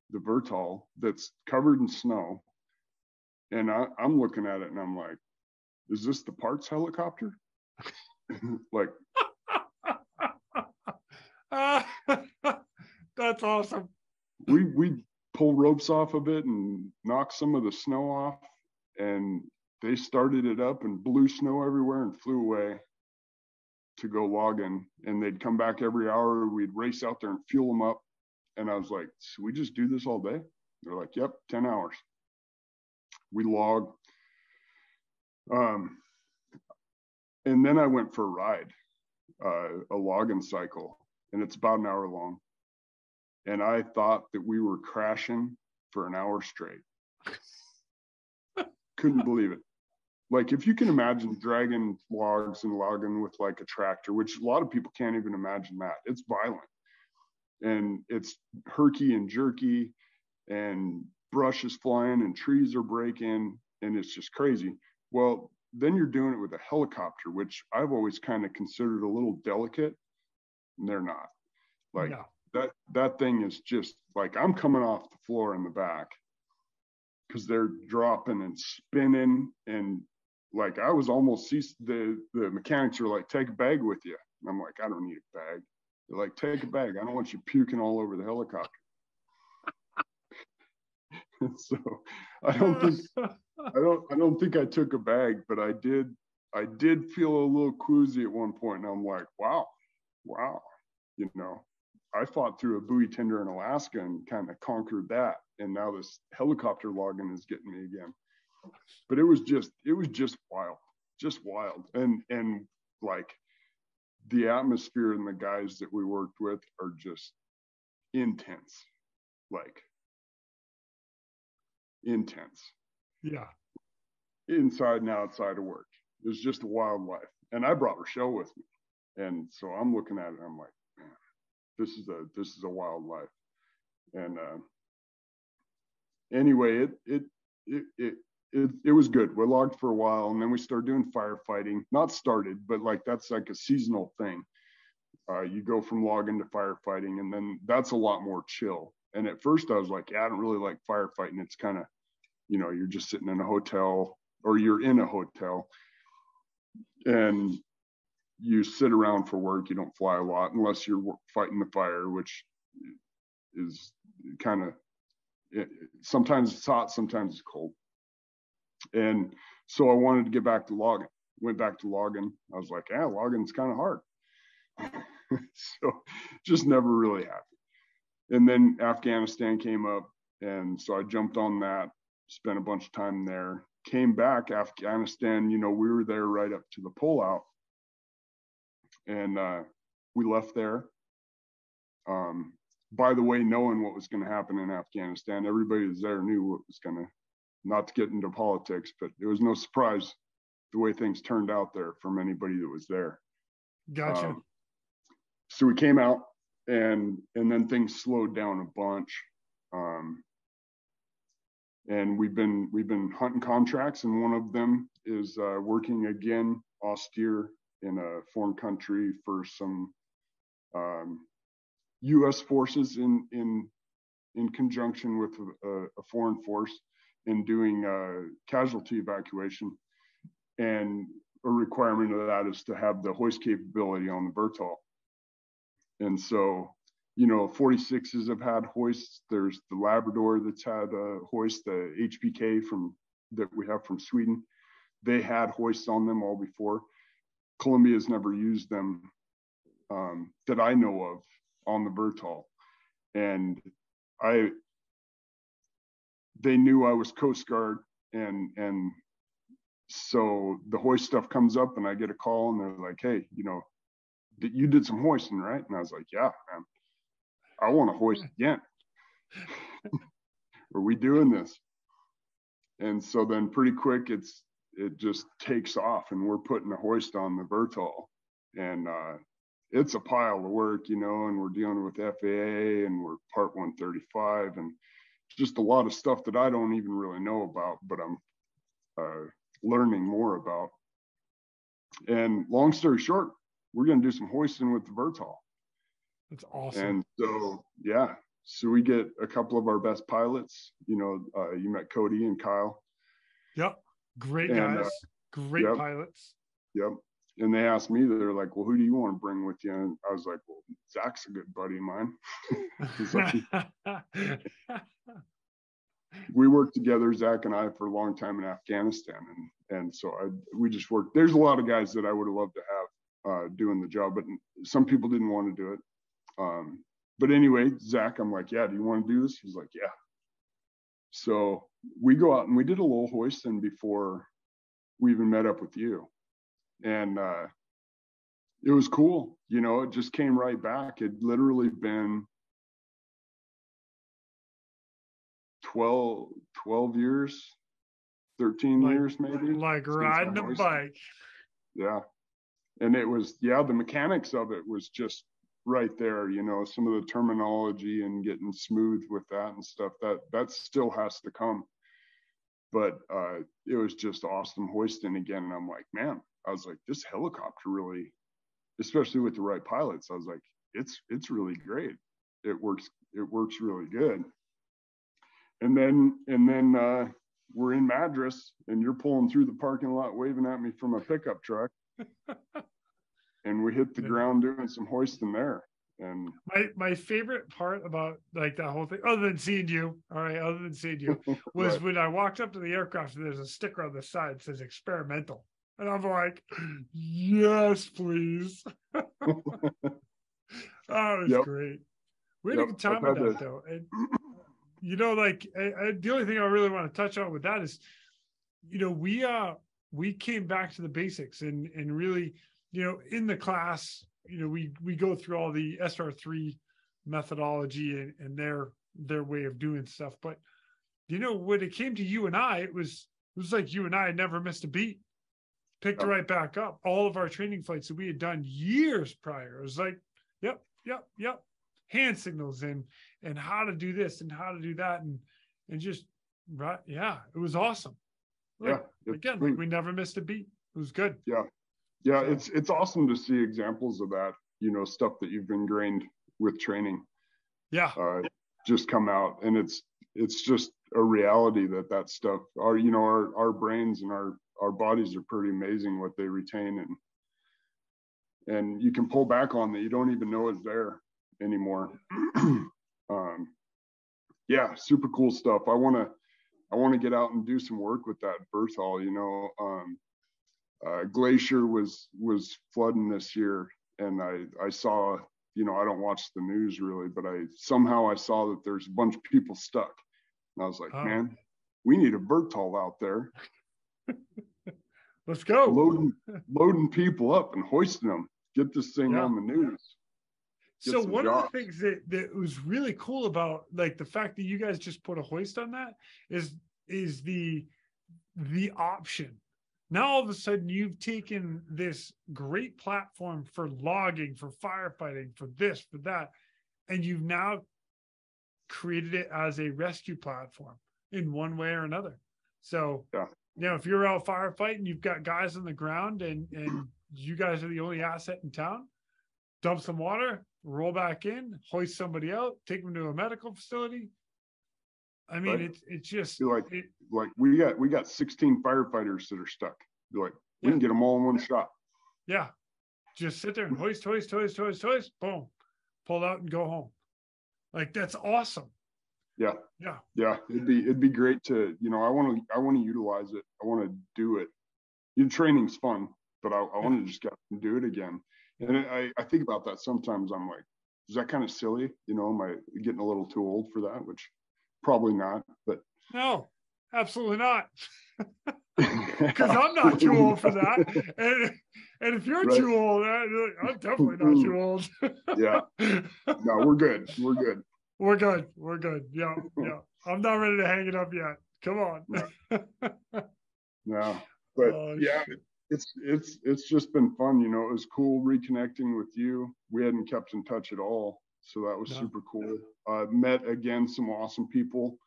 the Vertol, that's covered in snow. And I'm looking at it and I'm like, is this the parts helicopter? Like, that's awesome. We pull ropes off of it and knock some of the snow off, and they started it up and blew snow everywhere and flew away to go log in. And they'd come back every hour. We'd race out there and fuel them up. And I was like, should we just do this all day? They're like, yep, 10 hours. We log. And then I went for a ride, a logging cycle, and it's about an hour long. And I thought that we were crashing for an hour straight. Couldn't believe it. Like, if you can imagine dragging logs and logging with like a tractor, which a lot of people can't even imagine that. It's violent. And it's herky and jerky, and brush is flying and trees are breaking, and it's just crazy. Well, then you're doing it with a helicopter, which I've always kind of considered a little delicate, and they're not. Like, that thing is just like, I'm coming off the floor in the back because they're dropping and spinning, and like, I was almost, the mechanics are like, take a bag with you. And I'm like, I don't need a bag. They're like, take a bag. I don't want you puking all over the helicopter. So I don't think I took a bag, but I did feel a little queasy at one point, and I'm like, wow, you know, I fought through a buoy tender in Alaska and kind of conquered that, and now this helicopter logging is getting me again. But it was just wild, and like, the atmosphere and the guys that we worked with are just intense, like intense. Yeah. Inside and outside of work. It was just a wild life. And I brought Rochelle with me. And so I'm looking at it and I'm like, man, this is a wild life. And anyway, it was good. We logged for a while, and then we started doing firefighting. Not started, but like, that's like a seasonal thing. You go from logging to firefighting, and then that's a lot more chill. And at first I was like, yeah, I don't really like firefighting. It's kind of, you know, you're just sitting in a hotel, or you're in a hotel, and you sit around for work. You don't fly a lot unless you're fighting the fire, which is kind of, sometimes it's hot, sometimes it's cold. And so I wanted to get back to logging. Went back to logging. I was like, yeah, logging's kind of hard. So just never really happened. And then Afghanistan came up, and so I jumped on that. spent a bunch of time there, came back. Afghanistan, we were there right up to the pullout, and we left there. By the way, knowing what was going to happen in Afghanistan, everybody was there knew what was going to, not to get into politics, but it was no surprise the way things turned out there from anybody that was there. Gotcha. So we came out, and then things slowed down a bunch. And we've been hunting contracts, and one of them is working again austere in a foreign country for some U.S. forces in conjunction with a foreign force in doing casualty evacuation. And a requirement of that is to have the hoist capability on the Vertol. And so, 46s have had hoists. There's the Labrador that's had a hoist, the HPK that we have from Sweden. They had hoists on them all before. Columbia's never used them that I know of on the Vertol. And they knew I was Coast Guard, and so the hoist stuff comes up, and I get a call, and they're like, hey, you did some hoisting, right? And I was like, yeah, man, I want to hoist again. Are we doing this? And so then pretty quick, it just takes off, and we're putting a hoist on the Vertol, and it's a pile of work, and we're dealing with FAA, and we're Part 135, and just a lot of stuff that I don't even really know about, but I'm learning more about. And long story short, we're going to do some hoisting with the Vertol. That's awesome. And so, yeah, so we get a couple of our best pilots. You met Cody and Kyle. Yep. Great guys. Great pilots. Yep. And they asked me, they're like, well, who do you want to bring with you? And I was like, well, Zach's a good buddy of mine. We worked together, Zach and I, for a long time in Afghanistan. And so we just worked. There's a lot of guys that I would have loved to have doing the job, but some people didn't want to do it. But anyway, Zach, I'm like, yeah, do you want to do this? He's like, yeah. So we go out and we did a little hoisting before we even met up with you. And it was cool. It just came right back. It'd literally been 12 years, 13 years maybe. Like riding a bike. Yeah. And it was, the mechanics of it was just right there, some of the terminology and getting smooth with that and stuff, that still has to come. But it was just awesome hoisting again. And I'm like, man, I was like, this helicopter really, especially with the right pilots, I was like, it's really great. It works really good. And then we're in Madras, and you're pulling through the parking lot waving at me from a pickup truck. And we hit the ground doing some hoisting there. And my favorite part about like that whole thing, other than seeing you, was right. When I walked up to the aircraft and there's a sticker on the side that says experimental. And I'm like, yes, please. Oh, it was great. We had a good time with that, though. And, the only thing I really want to touch on with that is, we came back to the basics and really, in the class, we go through all the SR3 methodology and their way of doing stuff. But, when it came to you and I, it was like you and I had never missed a beat. Picked right back up. All of our training flights that we had done years prior. It was like, yep. Hand signals and how to do this and how to do that. And just, right. Yeah, it was awesome. Like, again, we never missed a beat. It was good. Yeah. Yeah. So, it's awesome to see examples of that, stuff that you've ingrained with training. Yeah. Just come out. And it's just a reality that stuff, our brains and our bodies are pretty amazing what they retain, and you can pull back on that. You don't even know it's there anymore. Yeah, super cool stuff. I want to get out and do some work with that Vertol. Glacier was flooding this year, and I saw, I don't watch the news really, but I saw that there's a bunch of people stuck, and I was like, man, we need a Vertol out there. Let's go. Loading people up and hoisting them. Get this thing on the news. So one of the things that was really cool about like the fact that you guys just put a hoist on that is the option. Now all of a sudden you've taken this great platform for logging, for firefighting, for this, for that, and you've now created it as a rescue platform in one way or another. So if you're out firefighting, you've got guys on the ground and you guys are the only asset in town, dump some water, roll back in, hoist somebody out, take them to a medical facility. I mean, it's just like we got 16 firefighters that are stuck. Be like, we can get them all in one shot. Yeah. Just sit there and hoist, boom, pull out and go home. Like, that's awesome. Yeah. It'd be great to, I want to utilize it. I want to do it. Your training's fun, but I want to just get and do it again. And I think about that sometimes. I'm like, is that kind of silly? Am I getting a little too old for that? Which probably not, but no, absolutely not. Because I'm not too old for that. And if you're too old, I'm definitely not too old. Yeah. No, we're good. We're good. Yeah. I'm not ready to hang it up yet. Come on. No. But it's just been fun. It was cool reconnecting with you. We hadn't kept in touch at all. So that was super cool. Met again some awesome people.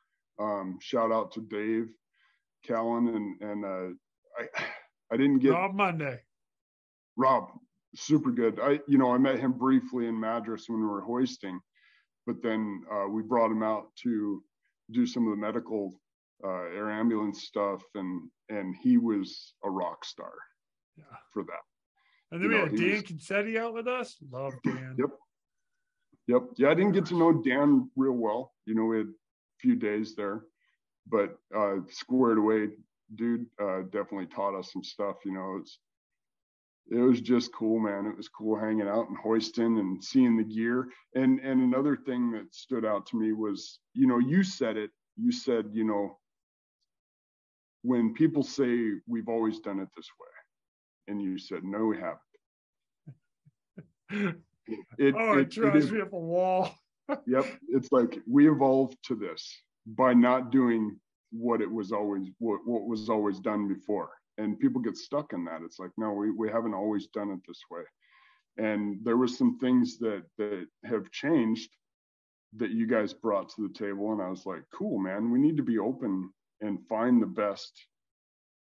Shout out to Dave Callan and I didn't get Rob Monday. Rob, super good. I met him briefly in Madras when we were hoisting, but then we brought him out to do some of the medical air ambulance stuff, and he was a rock star for that. And then we had Dan Concetti out with us. Love Dan. Yep. Yeah, I didn't get to know Dan real well. We had a few days there, but squared away, dude, definitely taught us some stuff. It was just cool, man. It was cool hanging out and hoisting and seeing the gear. And another thing that stood out to me was, you said it. You said, when people say we've always done it this way, and you said, no, we haven't. It drives me up a wall. Yep. It's like we evolved to this by not doing what was always done before. And people get stuck in that. It's like, no, we haven't always done it this way. And there was some things that have changed that you guys brought to the table. And I was like, cool, man, we need to be open and find the best,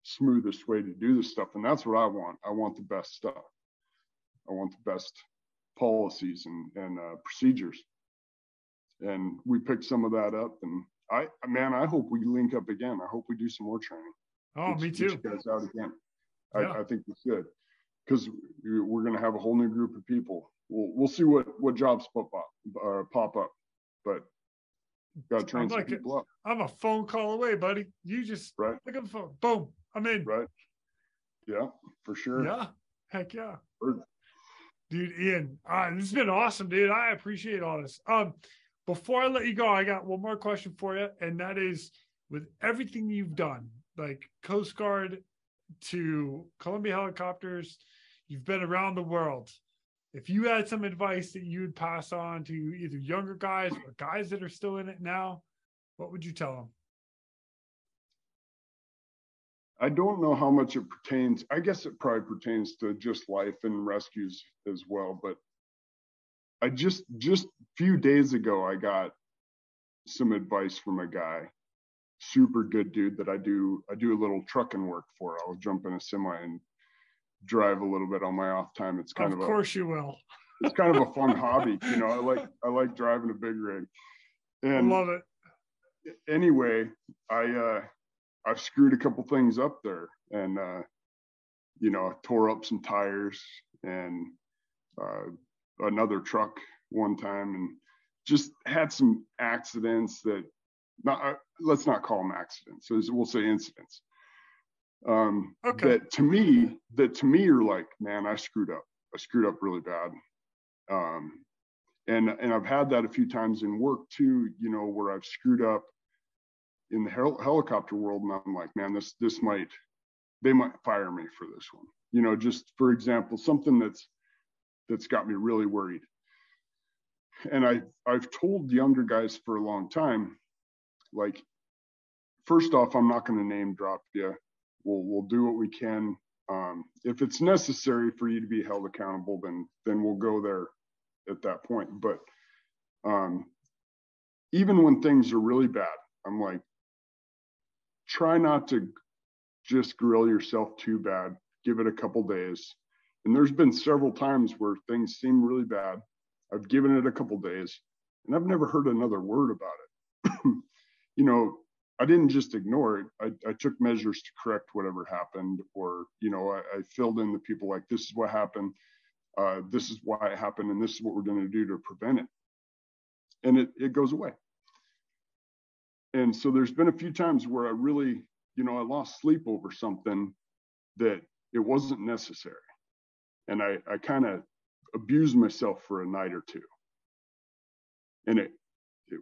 smoothest way to do this stuff. And that's what I want. I want the best stuff. I want the best policies and procedures. And we picked some of that up. And I hope we link up again. I hope we do some more training. Oh, me too. Get you guys out again. I think we should, because we're going to have a whole new group of people. We'll see what jobs pop up, but got to train some people up. I'm a phone call away, buddy. You just pick up the phone. Boom, I'm in. Right. Yeah, for sure. Yeah. Heck yeah. Sure. Dude, Ian, this has been awesome, dude. I appreciate all this. Before I let you go, I got one more question for you, and that is, with everything you've done, like Coast Guard to Columbia Helicopters, you've been around the world. If you had some advice that you would pass on to either younger guys or guys that are still in it now, what would you tell them? I don't know how much it pertains. I guess it probably pertains to just life and rescues as well. But I just a few days ago, I got some advice from a guy, super good dude that I do a little trucking work for. I'll jump in a semi and drive a little bit on my off time. It's kind of course you will. It's kind of a fun hobby. I like driving a big rig. And I love it. Anyway, I've screwed a couple things up there, and tore up some tires and another truck one time, and just had some accidents that let's not call them accidents. So we'll say incidents. Okay. That to me are like, man, I screwed up. I screwed up really bad. And I've had that a few times in work too, where I've screwed up in the helicopter world, and I'm like, man, they might fire me for this one. You know, just for example, something that's got me really worried. And I've told younger guys for a long time, like, first off, I'm not going to name drop you. We'll do what we can. If it's necessary for you to be held accountable, then we'll go there at that point. But even when things are really bad, I'm like, try not to just grill yourself too bad. Give it a couple days. And there's been several times where things seem really bad. I've given it a couple days, and I've never heard another word about it. You know, I didn't just ignore it. I took measures to correct whatever happened, or, you know, I filled in the people like, this is what happened. This is why it happened. And this is what we're going to do to prevent it. And it goes away. And so there's been a few times where I really, you know, I lost sleep over something that it wasn't necessary. And I kind of abused myself for a night or two. And it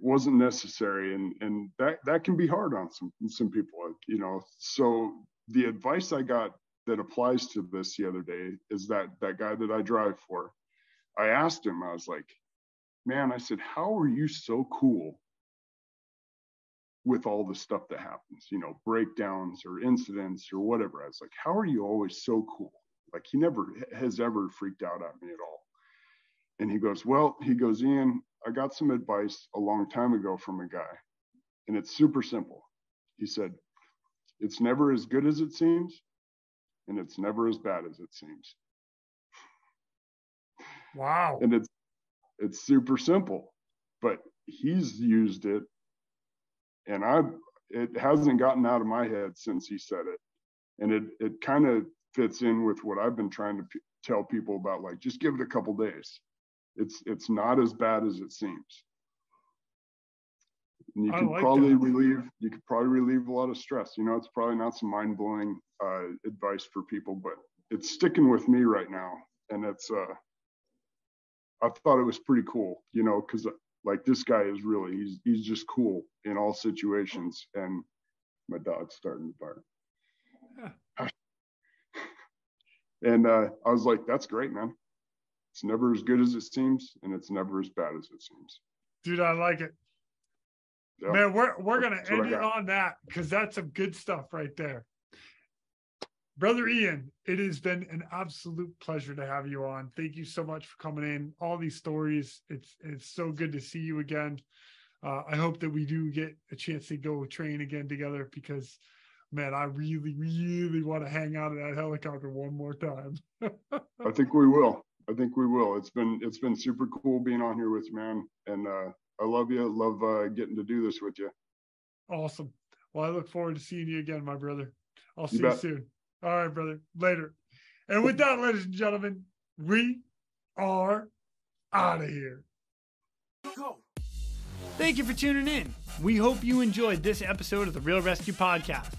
wasn't necessary. And that can be hard on some people, you know. So the advice I got that applies to this the other day is that guy that I drive for, I asked him, I was like, man, I said, how are you so cool with all the stuff that happens, you know, breakdowns or incidents or whatever? I was like, how are you always so cool? Like, he never has ever freaked out at me at all. And he goes, Ian, I got some advice a long time ago from a guy, and it's super simple. He said, it's never as good as it seems, and it's never as bad as it seems. Wow. And it's super simple, but he's used it, and it hasn't gotten out of my head since he said it. And it kind of fits in with what I've been trying to tell people about, like, just give it a couple days. It's not as bad as it seems. And you could probably relieve a lot of stress. You know, it's probably not some mind-blowing advice for people, but it's sticking with me right now. And it's I thought it was pretty cool, you know, because like, this guy is really, he's just cool in all situations. And my dog's starting to bark. Yeah. And I was like, that's great, man. It's never as good as it seems, and it's never as bad as it seems. Dude, I like it. Yeah. Man, we're going to end it on that, because that's some good stuff right there. Brother Ian, it has been an absolute pleasure to have you on. Thank you so much for coming in. All these stories, it's so good to see you again. I hope that we do get a chance to go train again together, because, man, I really, really want to hang out in that helicopter one more time. I think we will. It's been super cool being on here with you, man. And I love you. Love getting to do this with you. Awesome. Well, I look forward to seeing you again, my brother. I'll see you soon. All right, brother. Later. And with that, ladies and gentlemen, we are out of here. Go. Thank you for tuning in. We hope you enjoyed this episode of the Real ResQ podcast.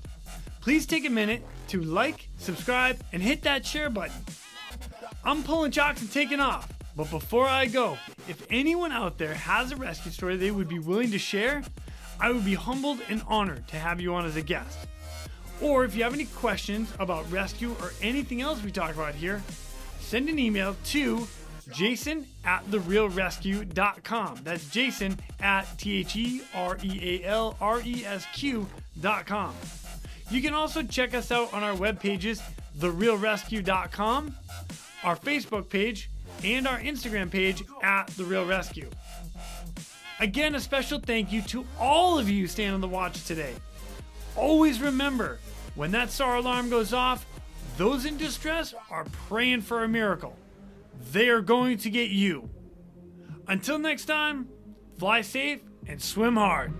Please take a minute to like, subscribe, and hit that share button. I'm pulling chocks and taking off. But before I go, if anyone out there has a rescue story they would be willing to share, I would be humbled and honored to have you on as a guest. Or if you have any questions about rescue or anything else we talk about here, send an email to jason@therealresq.com. That's Jason at TheRealResQ.com. You can also check us out on our web pages, therealresq.com, our Facebook page, and our Instagram page @TheRealResQ. Again, a special thank you to all of you staying on the watch today. Always remember, when that SAR alarm goes off, those in distress are praying for a miracle. They are going to get you. Until next time, fly safe and swim hard.